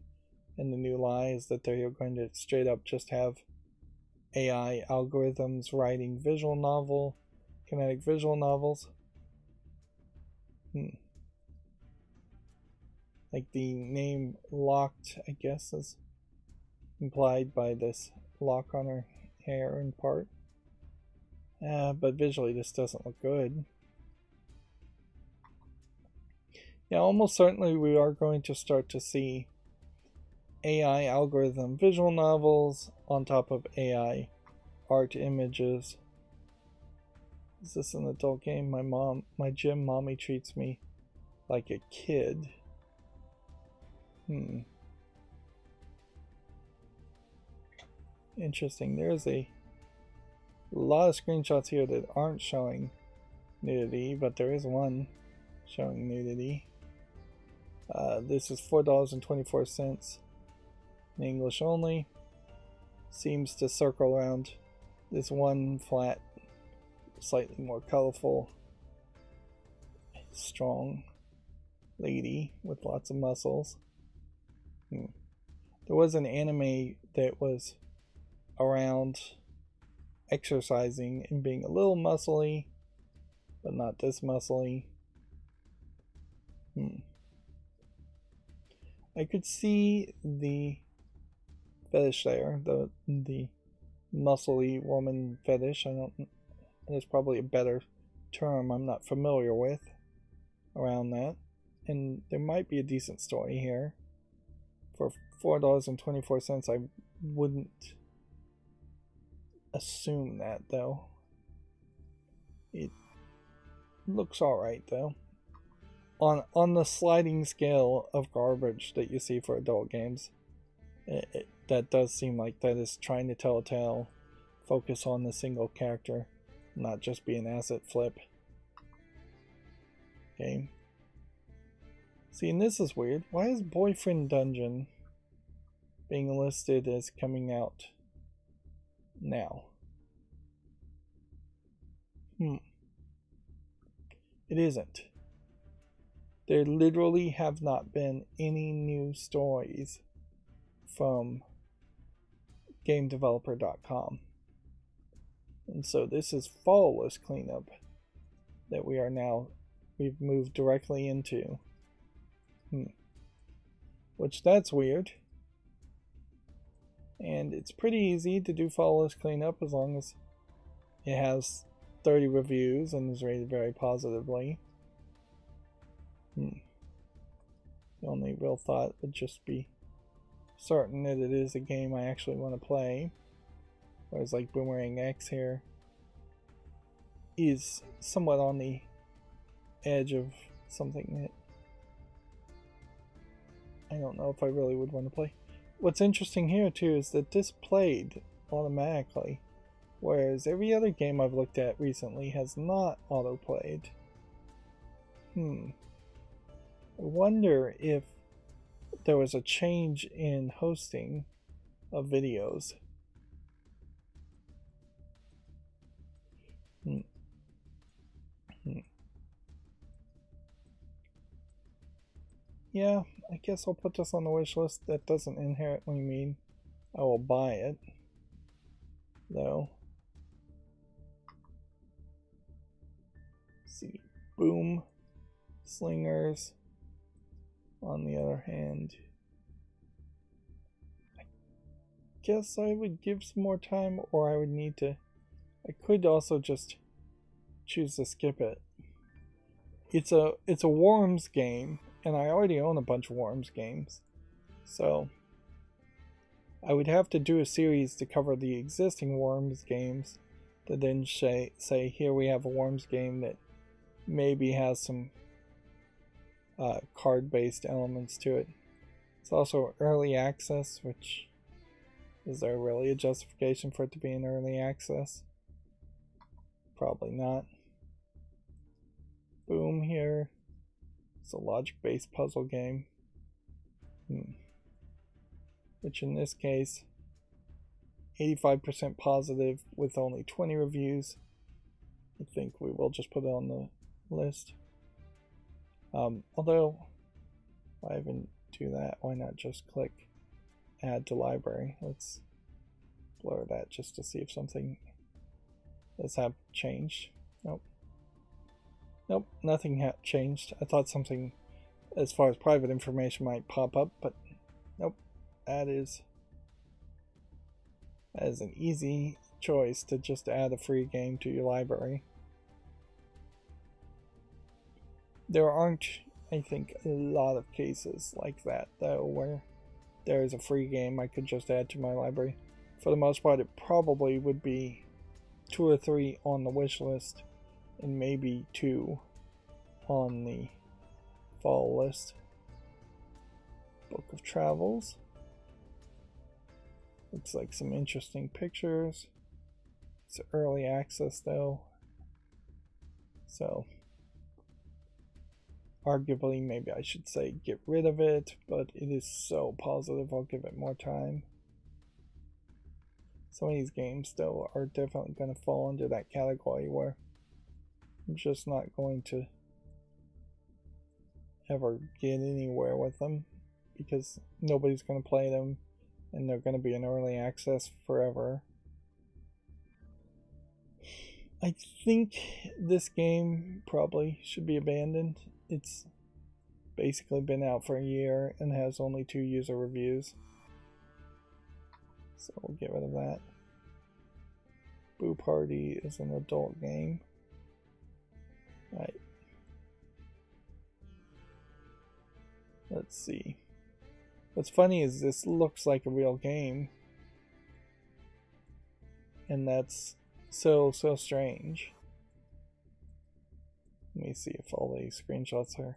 and the new lie? Is that they're going to straight up just have AI algorithms writing visual novel, kinetic visual novels? Like the name Locked, I guess, is implied by this lock on her hair in part. But visually this doesn't look good. Yeah, almost certainly we are going to start to see AI algorithm visual novels on top of AI art images. Is this an adult game? My gym mommy treats me like a kid. Interesting. There's a lot of screenshots here that aren't showing nudity, but there is one showing nudity. This is $4.24 in English only. Seems to circle around this one flat, slightly more colorful, strong lady with lots of muscles. There was an anime that was around exercising and being a little muscly, but not this muscly. I could see the fetish there, the muscly woman fetish. There's probably a better term I'm not familiar with around that, and there might be a decent story here. For $4.24, I wouldn't assume that, though. It looks alright, though. On the sliding scale of garbage that you see for adult games, that does seem like that is trying to tell a tale, focus on the single character, not just be an asset flip game. See, and this is weird. Why is Boyfriend Dungeon being listed as coming out now? It isn't. There literally have not been any new stories from GameDeveloper.com. And so this is Flawless Cleanup that we've moved directly into. Which that's weird. And it's pretty easy to do Flawless Cleanup as long as it has 30 reviews and is rated very positively. The only real thought would just be certain that it is a game I actually want to play. Whereas like Boomerang X here is somewhat on the edge of something that I don't know if I really would want to play. What's interesting here too is that this played automatically, whereas every other game I've looked at recently has not auto-played. I wonder if there was a change in hosting of videos. Yeah, I guess I'll put this on the wish list. That doesn't inherently mean I will buy it, though. Let's see, Boom Slingers, on the other hand, I guess I would give some more time, or I would need to. I could also just choose to skip it. It's a Worms game, and I already own a bunch of Worms games, so I would have to do a series to cover the existing Worms games to then say here we have a Worms game that maybe has some card-based elements to it. It's also early access, which is there really a justification for it to be in early access? Probably not. Boom here. It's a logic-based puzzle game. Which in this case, 85% positive with only 20 reviews. I think we will just put it on the list. Although, why even do that? Why not just click add to library? Let's blur that just to see if something has changed. Nope. Nope, nothing changed. I thought something as far as private information might pop up, but nope. That is an easy choice to just add a free game to your library. There aren't, I think, a lot of cases like that, though, where there is a free game I could just add to my library. For the most part, it probably would be 2 or 3 on the wish list, and maybe 2 on the fall list. Book of Travels. Looks like some interesting pictures. It's early access though, so arguably maybe I should say get rid of it, but it is so positive I'll give it more time. Some of these games though are definitely going to fall into that category where I'm just not going to ever get anywhere with them because nobody's going to play them and they're going to be in early access forever. I think this game probably should be abandoned. It's basically been out for a year and has only 2 user reviews. So we'll get rid of that. Boo Party is an adult game. Right. Let's see. What's funny is this looks like a real game. And that's so strange. Let me see if all these screenshots are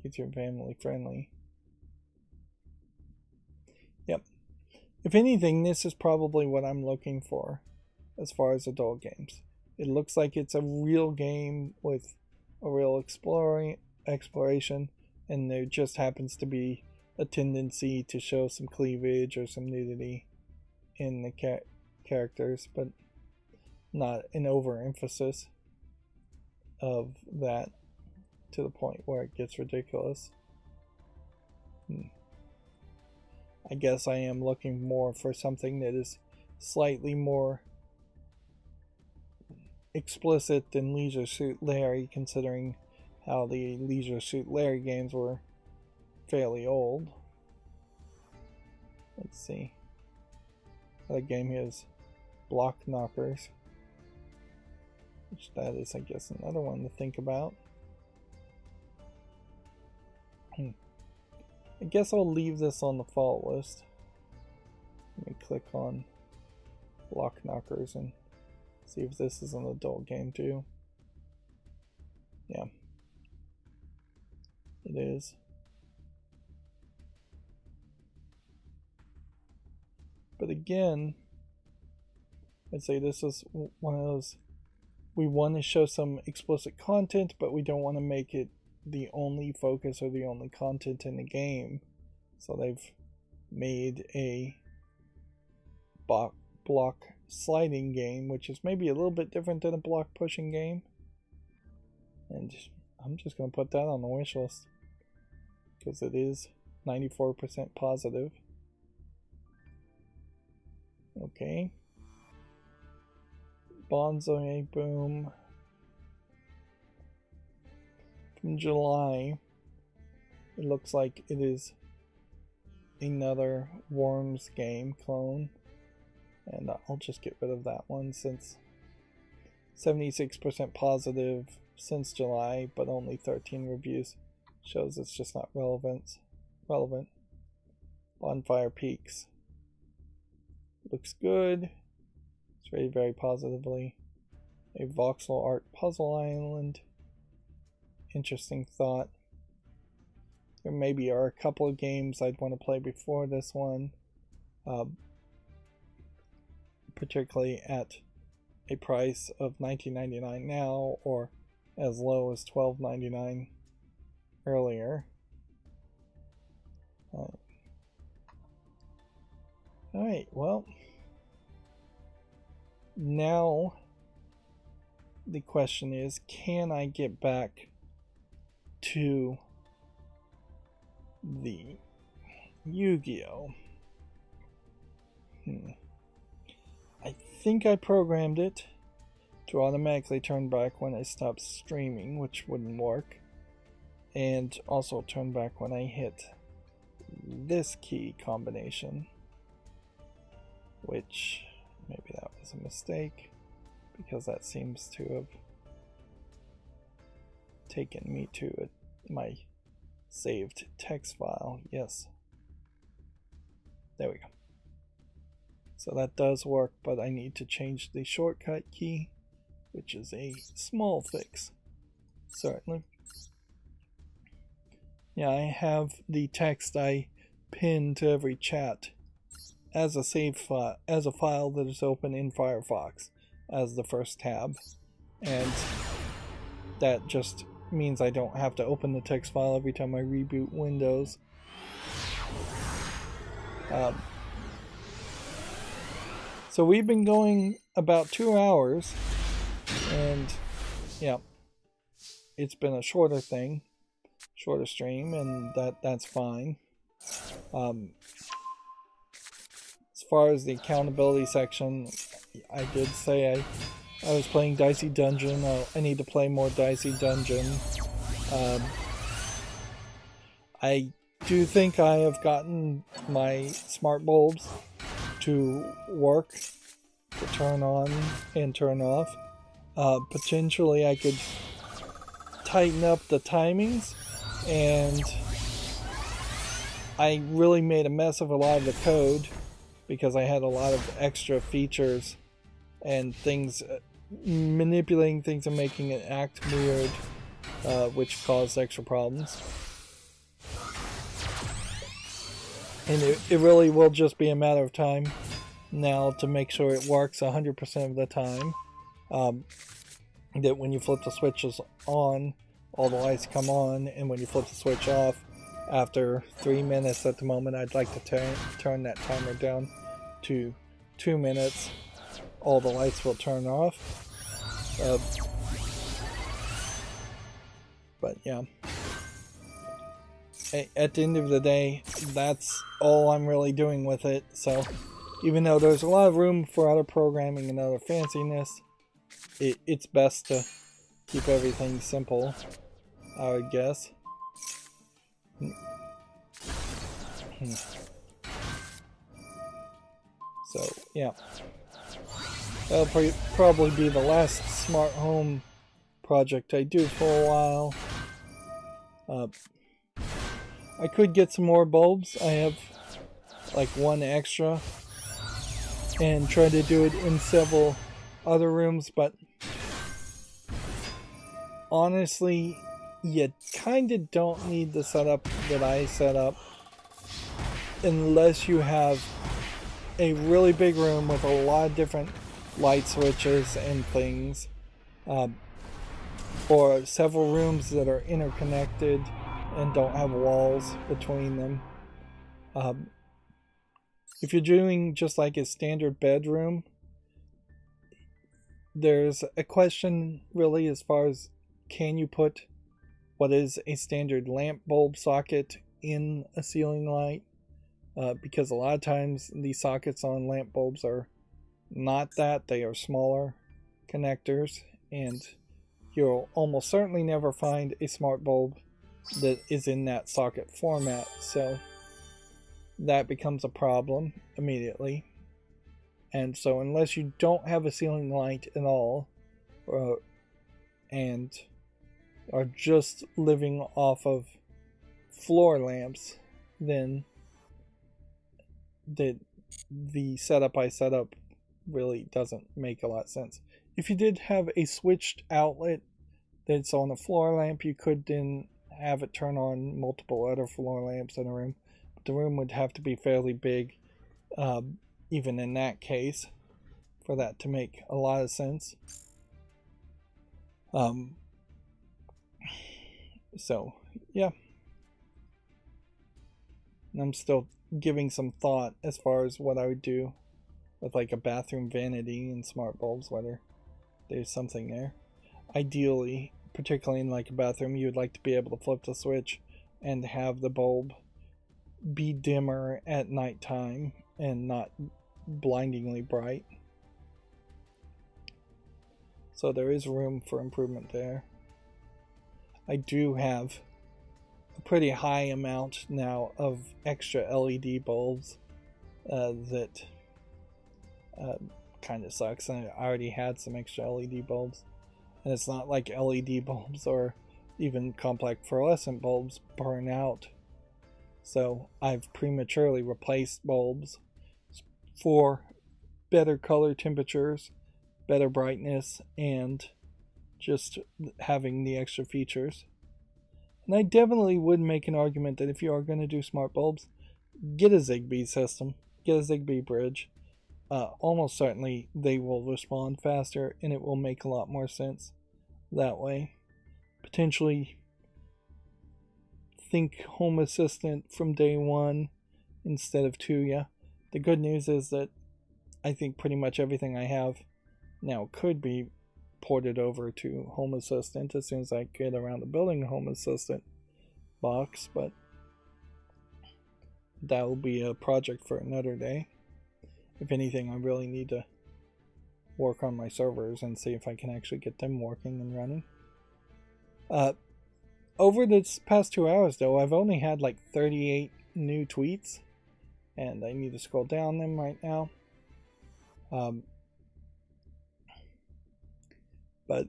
YouTube family friendly. Yep. If anything, this is probably what I'm looking for as far as adult games. It looks like it's a real game with a real exploration, and there just happens to be a tendency to show some cleavage or some nudity in the characters, but not an overemphasis of that to the point where it gets ridiculous. I guess I am looking more for something that is slightly more explicit than Leisure Suit Larry, considering how the Leisure Suit Larry games were fairly old. Let's see. Other game here is Block Knockers, which that is, I guess, another one to think about. I guess I'll leave this on the fall list. Let me click on Block Knockers and see if this is an adult game too. Yeah, it is. But again, I'd say this is one of those, we want to show some explicit content, but we don't want to make it the only focus or the only content in the game. So they've made a block sliding game, which is maybe a little bit different than a block pushing game. And I'm just going to put that on the wish list because it is 94% positive. Okay. Bonsai Boom. from July. It looks like it is another Worms game clone. And I'll just get rid of that one since 76% positive since July, but only 13 reviews. Shows it's just not relevant. Bonfire Peaks. Looks good. It's rated very positively. A voxel art puzzle island. Interesting thought. There maybe are a couple of games I'd want to play before this one. Particularly at a price of $19.99 now, or as low as $12.99 earlier. Alright, well, now the question is, can I get back to the Yu-Gi-Oh? I think I programmed it to automatically turn back when I stop streaming, which wouldn't work, and also turn back when I hit this key combination, which maybe that was a mistake because that seems to have taken me to my saved text file. Yes, there we go. So that does work, but I need to change the shortcut key, which is a small fix, certainly. Yeah, I have the text I pinned to every chat as a save file, as a file that is open in Firefox as the first tab, and that just means I don't have to open the text file every time I reboot Windows. So we've been going about 2 hours, and yeah, it's been a shorter stream, and that's fine. As far as the accountability section, I did say I was playing Dicey Dungeon. I need to play more Dicey Dungeon. I do think I have gotten my smart bulbs to work, to turn on and turn off. Potentially I could tighten up the timings, and I really made a mess of a lot of the code because I had a lot of extra features and things, manipulating things and making it act weird, which caused extra problems. And it really will just be a matter of time now to make sure it works 100% of the time. That when you flip the switches on, all the lights come on, and when you flip the switch off, after 3 minutes at the moment, I'd like to turn that timer down to 2 minutes. All the lights will turn off. But yeah. At the end of the day, that's all I'm really doing with it. So even though there's a lot of room for other programming and other fanciness, it's best to keep everything simple, I would guess. So yeah, that'll probably be the last smart home project I do for a while. I could get some more bulbs. I have like one extra, and try to do it in several other rooms, but honestly, you kind of don't need the setup that I set up unless you have a really big room with a lot of different light switches and things, or several rooms that are interconnected and don't have walls between them. If you're doing just like a standard bedroom, there's a question really as far as, can you put what is a standard lamp bulb socket in a ceiling light? Because a lot of times these sockets on lamp bulbs are not that. They are smaller connectors, and you'll almost certainly never find a smart bulb that is in that socket format, so that becomes a problem immediately. And so unless you don't have a ceiling light at all, and are just living off of floor lamps, then the setup I set up really doesn't make a lot of sense. If you did have a switched outlet that's on a floor lamp, you could then have it turn on multiple other floor lamps in a room. But the room would have to be fairly big, even in that case, for that to make a lot of sense. So, yeah. And I'm still giving some thought as far as what I would do with like a bathroom vanity and smart bulbs, whether there's something there. Ideally, particularly in like a bathroom, you would like to be able to flip the switch and have the bulb be dimmer at nighttime and not blindingly bright. So there is room for improvement there. I do have a pretty high amount now of extra LED bulbs that kind of sucks. And I already had some extra LED bulbs. And it's not like LED bulbs or even complex fluorescent bulbs burn out. So I've prematurely replaced bulbs for better color temperatures, better brightness, and just having the extra features. And I definitely would make an argument that if you are going to do smart bulbs, get a Zigbee system, get a Zigbee bridge. Almost certainly they will respond faster and it will make a lot more sense that way. Potentially think Home Assistant from day one instead of Tuya. The good news is that I think pretty much everything I have now could be ported over to Home Assistant as soon as I get around to building a Home Assistant box, but that will be a project for another day. If anything, I really need to work on my servers and see if I can actually get them working and running. Over this past 2 hours, though, I've only had like 38 new tweets, and I need to scroll down them right now. But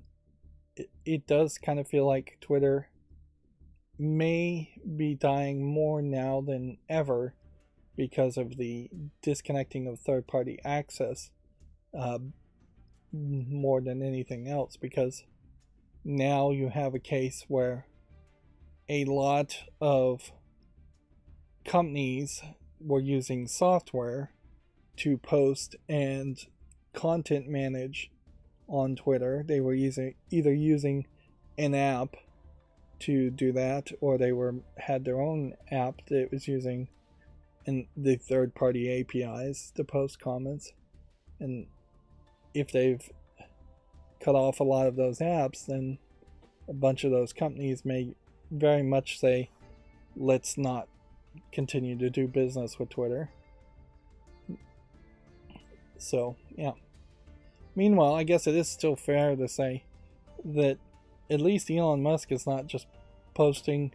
it does kind of feel like Twitter may be dying more now than ever because of the disconnecting of third-party access more than anything else, because now you have a case where a lot of companies were using software to post and content manage on Twitter. They were either using an app to do that, or they had their own app that was using the third-party APIs to post comments. And if they've cut off a lot of those apps, then a bunch of those companies may very much say, let's not continue to do business with Twitter. So, yeah. Meanwhile, I guess it is still fair to say that at least Elon Musk is not just posting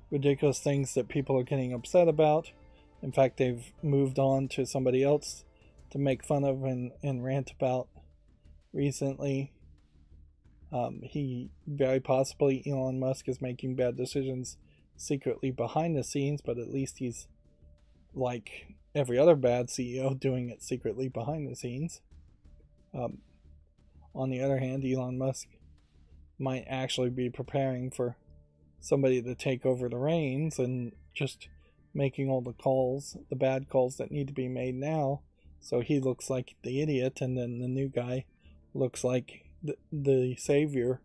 ridiculous things that people are getting upset about. In fact, they've moved on to somebody else to make fun of and rant about recently. He very possibly, Elon Musk, is making bad decisions secretly behind the scenes, but at least he's like every other bad CEO doing it secretly behind the scenes. On the other hand, Elon Musk might actually be preparing for somebody to take over the reins and just making all the calls, the bad calls that need to be made now, so he looks like the idiot and then the new guy looks like the savior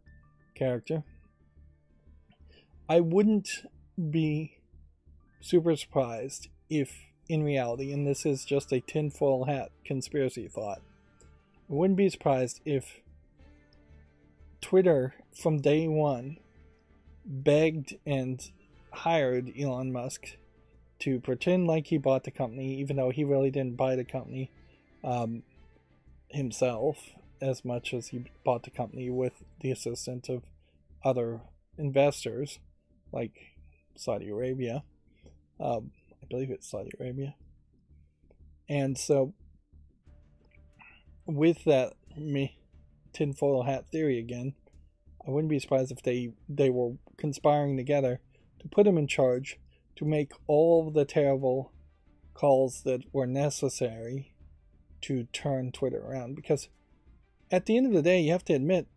character. I wouldn't be super surprised if, in reality, and this is just a tinfoil hat conspiracy thought, I wouldn't be surprised if Twitter from day one begged and hired Elon Musk to pretend like he bought the company, even though he really didn't buy the company himself, as much as he bought the company with the assistance of other investors like Saudi Arabia. I believe it's Saudi Arabia. And so, with that tinfoil hat theory again, I wouldn't be surprised if they were conspiring together to put him in charge to make all the terrible calls that were necessary to turn Twitter around. Because at the end of the day, you have to admit,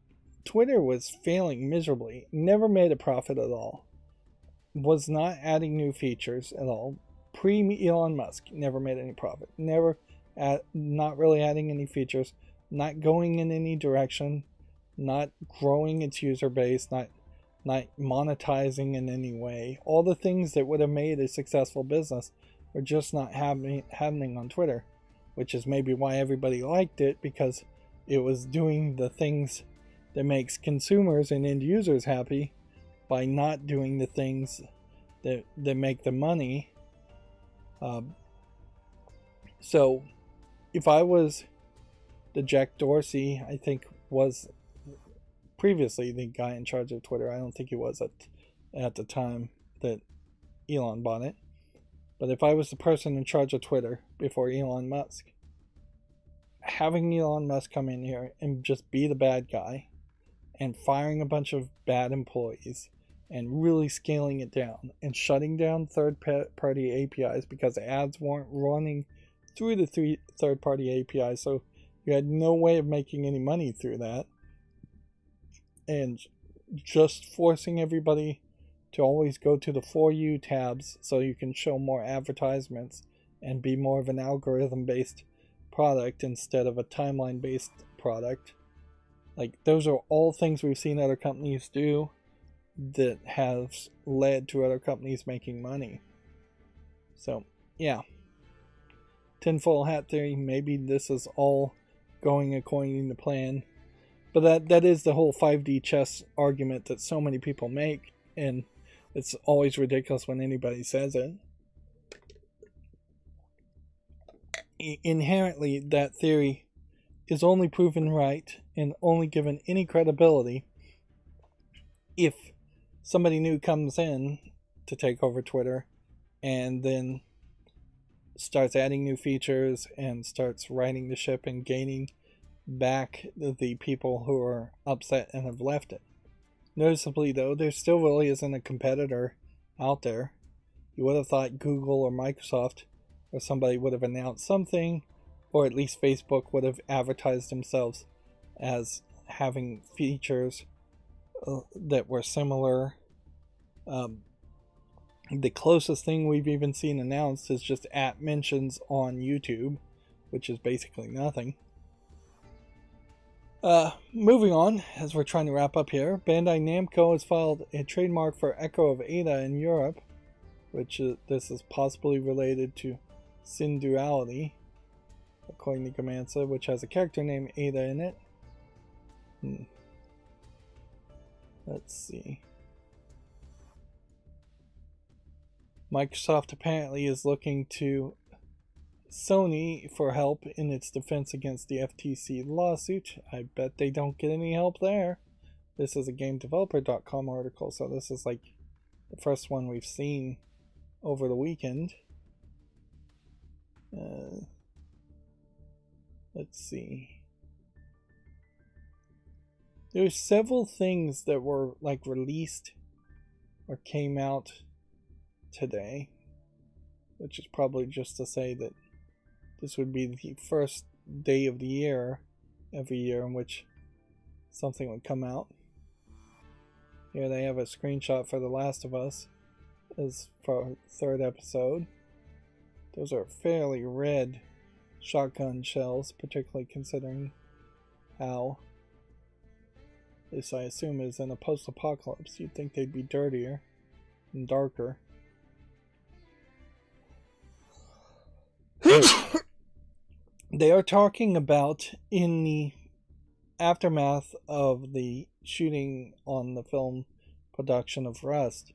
Twitter was failing miserably, never made a profit at all, was not adding new features at all. Pre-Elon Musk, never made any profit, not really adding any features, not going in any direction, not growing its user base, not monetizing in any way. All the things that would have made a successful business were just not happening on Twitter, which is maybe why everybody liked it, because it was doing the things that makes consumers and end users happy by not doing the things that make the money. So if I was the Jack Dorsey, I think was previously the guy in charge of Twitter. I don't think he was at the time that Elon bought it. But if I was the person in charge of Twitter before Elon Musk, having Elon Musk come in here and just be the bad guy and firing a bunch of bad employees and really scaling it down and shutting down third-party APIs because ads weren't running through the third-party APIs, so you had no way of making any money through that, and just forcing everybody to always go to the For You tabs so you can show more advertisements and be more of an algorithm-based product instead of a timeline-based product. Like, those are all things we've seen other companies do that has led to other companies making money. So, yeah. Tinfoil hat theory, maybe this is all going according to plan. But that is the whole 5D chess argument that so many people make, and it's always ridiculous when anybody says it. Inherently, that theory is only proven right and only given any credibility if somebody new comes in to take over Twitter and then starts adding new features and starts righting the ship and gaining back the people who are upset and have left it. Noticeably, though, there still really isn't a competitor out there. You would have thought Google or Microsoft or somebody would have announced something, or at least Facebook would have advertised themselves as having features that were similar. The closest thing we've even seen announced is just @ mentions on YouTube, which is basically nothing. Moving on, as we're trying to wrap up here, Bandai Namco has filed a trademark for Echo of Ada in Europe, which this is possibly related to Sin Duality, according to Gamansa, which has a character named Ada in it. Let's see. Microsoft apparently is looking to Sony for help in its defense against the FTC lawsuit. I bet they don't get any help there. This is a GameDeveloper.com article, so this is like the first one we've seen over the weekend. Let's see. There's several things that were like released or came out today, which is probably just to say that this would be the first day of the year every year in which something would come out. Here they have a screenshot for The Last of Us as for our 3rd episode. Those are fairly red shotgun shells, particularly considering how this, I assume, is in a post-apocalypse. You'd think they'd be dirtier and darker. They are talking about, in the aftermath of the shooting on the film production of Rust,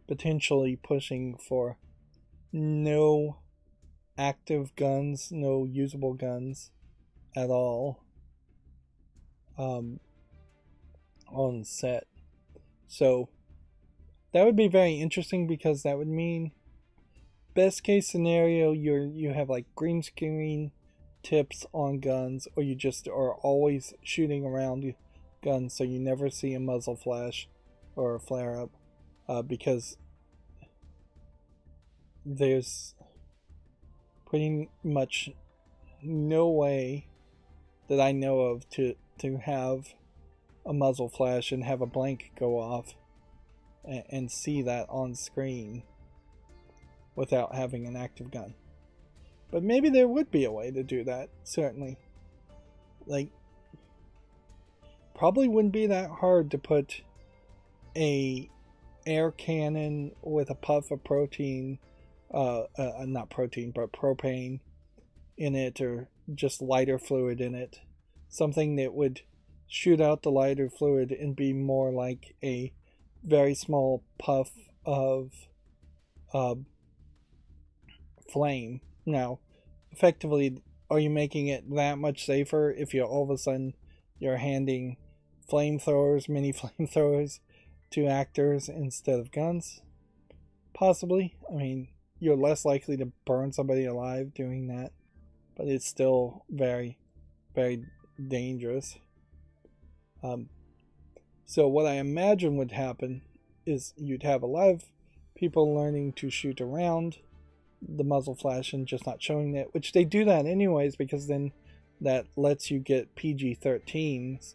potentially pushing for no active guns, no usable guns at all, um, on set. So that would be very interesting because that would mean best case scenario you have like green screen tips on guns, or you just are always shooting around guns so you never see a muzzle flash or a flare up, because there's pretty much no way that I know of to have a muzzle flash and have a blank go off and see that on screen without having an active gun. But maybe there would be a way to do that, certainly. Like, probably wouldn't be that hard to put a air cannon with a puff of protein, not protein, but propane in it, or just lighter fluid in it. Something that would shoot out the lighter fluid and be more like a very small puff of flame. Now, effectively, are you making it that much safer if you all of a sudden you're handing flamethrowers, mini flamethrowers, to actors instead of guns? Possibly. I mean, you're less likely to burn somebody alive doing that, but it's still very, very dangerous. So what I imagine would happen is you'd have a lot of people learning to shoot around the muzzle flash and just not showing it, which they do that anyways, because then that lets you get PG-13's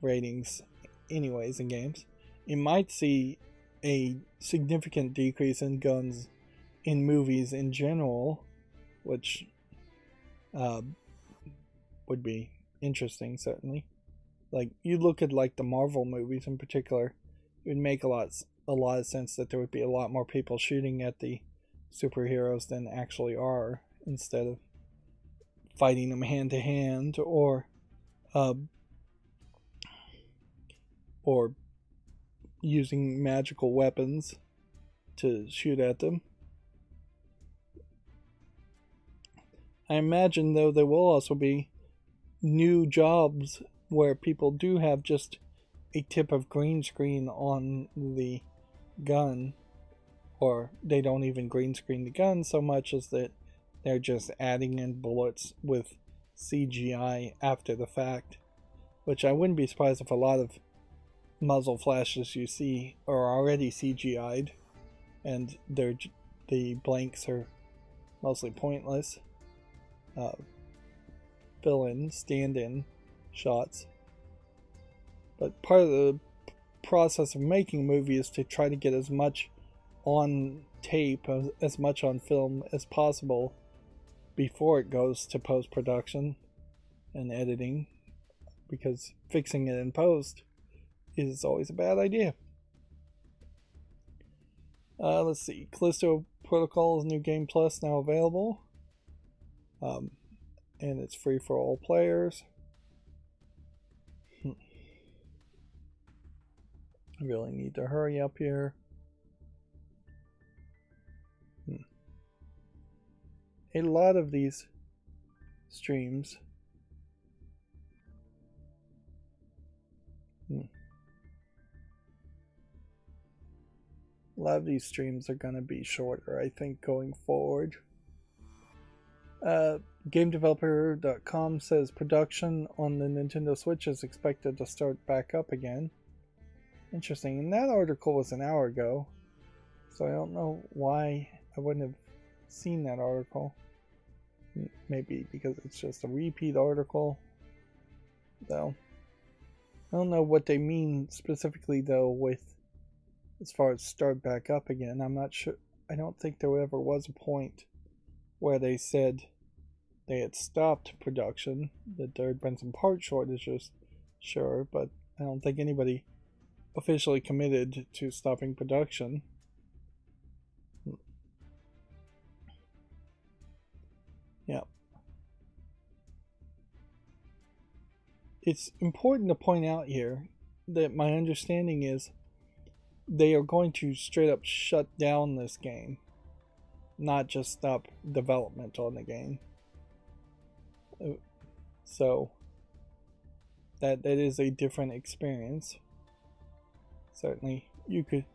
ratings anyways in games. You might see a significant decrease in guns in movies in general, which would be interesting, certainly. Like, you look at like the Marvel movies in particular, it would make a lot of sense that there would be a lot more people shooting at the superheroes than actually are, instead of fighting them hand to hand, or using magical weapons to shoot at them. I imagine, though, there will also be new jobs where people do have just a tip of green screen on the gun, or they don't even green screen the gun so much as that they're just adding in bullets with CGI after the fact, which I wouldn't be surprised if a lot of muzzle flashes you see are already CGI'd and the blanks are mostly pointless fill-in, stand-in shots. But part of the process of making a movie is to try to get as much on tape, as much on film as possible before it goes to post-production and editing, because fixing it in post is always a bad idea. Let's see. Callisto Protocol's new game plus now available. And it's free for all players. I really need to hurry up here. A lot of these streams are going to be shorter, I think, going forward. GameDeveloper.com says production on the Nintendo Switch is expected to start back up again. Interesting. And that article was an hour ago, so I don't know why I wouldn't have seen that article. Maybe because it's just a repeat article, though. I don't know what they mean specifically, though, with as far as start back up again. I'm not sure. I don't think there ever was a point where they said they had stopped production, that there had been some part shortages, sure, but I don't think anybody officially committed to stopping production. Yeah. It's important to point out here that my understanding is they are going to straight up shut down this game, not just stop development on the game. So that is a different experience. Certainly, you could,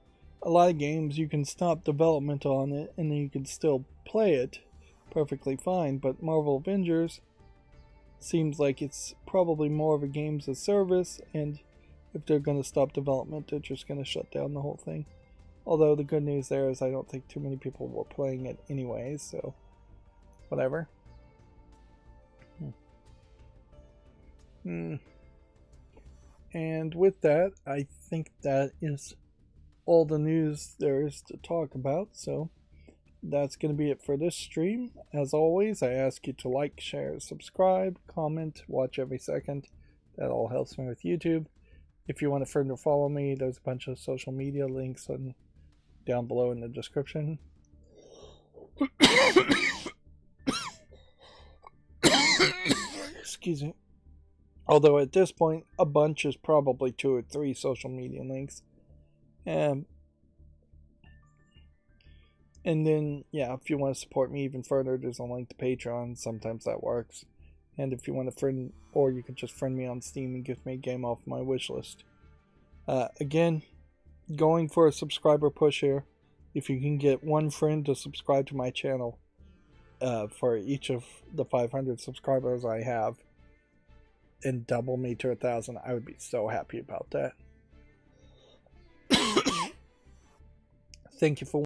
a lot of games you can stop development on it and then you can still play it perfectly fine, but Marvel Avengers seems like it's probably more of a games as service, and if they're going to stop development, they're just going to shut down the whole thing. Although the good news there is I don't think too many people were playing it anyways, so whatever. And with that, I think that is all the news there is to talk about, so that's going to be it for this stream. As always, I ask you to like, share, subscribe, comment, watch every second. That all helps me with YouTube. If you want a friend to follow me, there's a bunch of social media links down below in the description. Excuse me. Although at this point, a bunch is probably 2 or 3 social media links. And then, yeah, if you want to support me even further, there's a link to Patreon. Sometimes that works. And if you want to friend, or you can just friend me on Steam and give me a game off my wish list. Again, going for a subscriber push here. If you can get 1 friend to subscribe to my channel for each of the 500 subscribers I have, and double me to 1,000, I would be so happy about that. Thank you for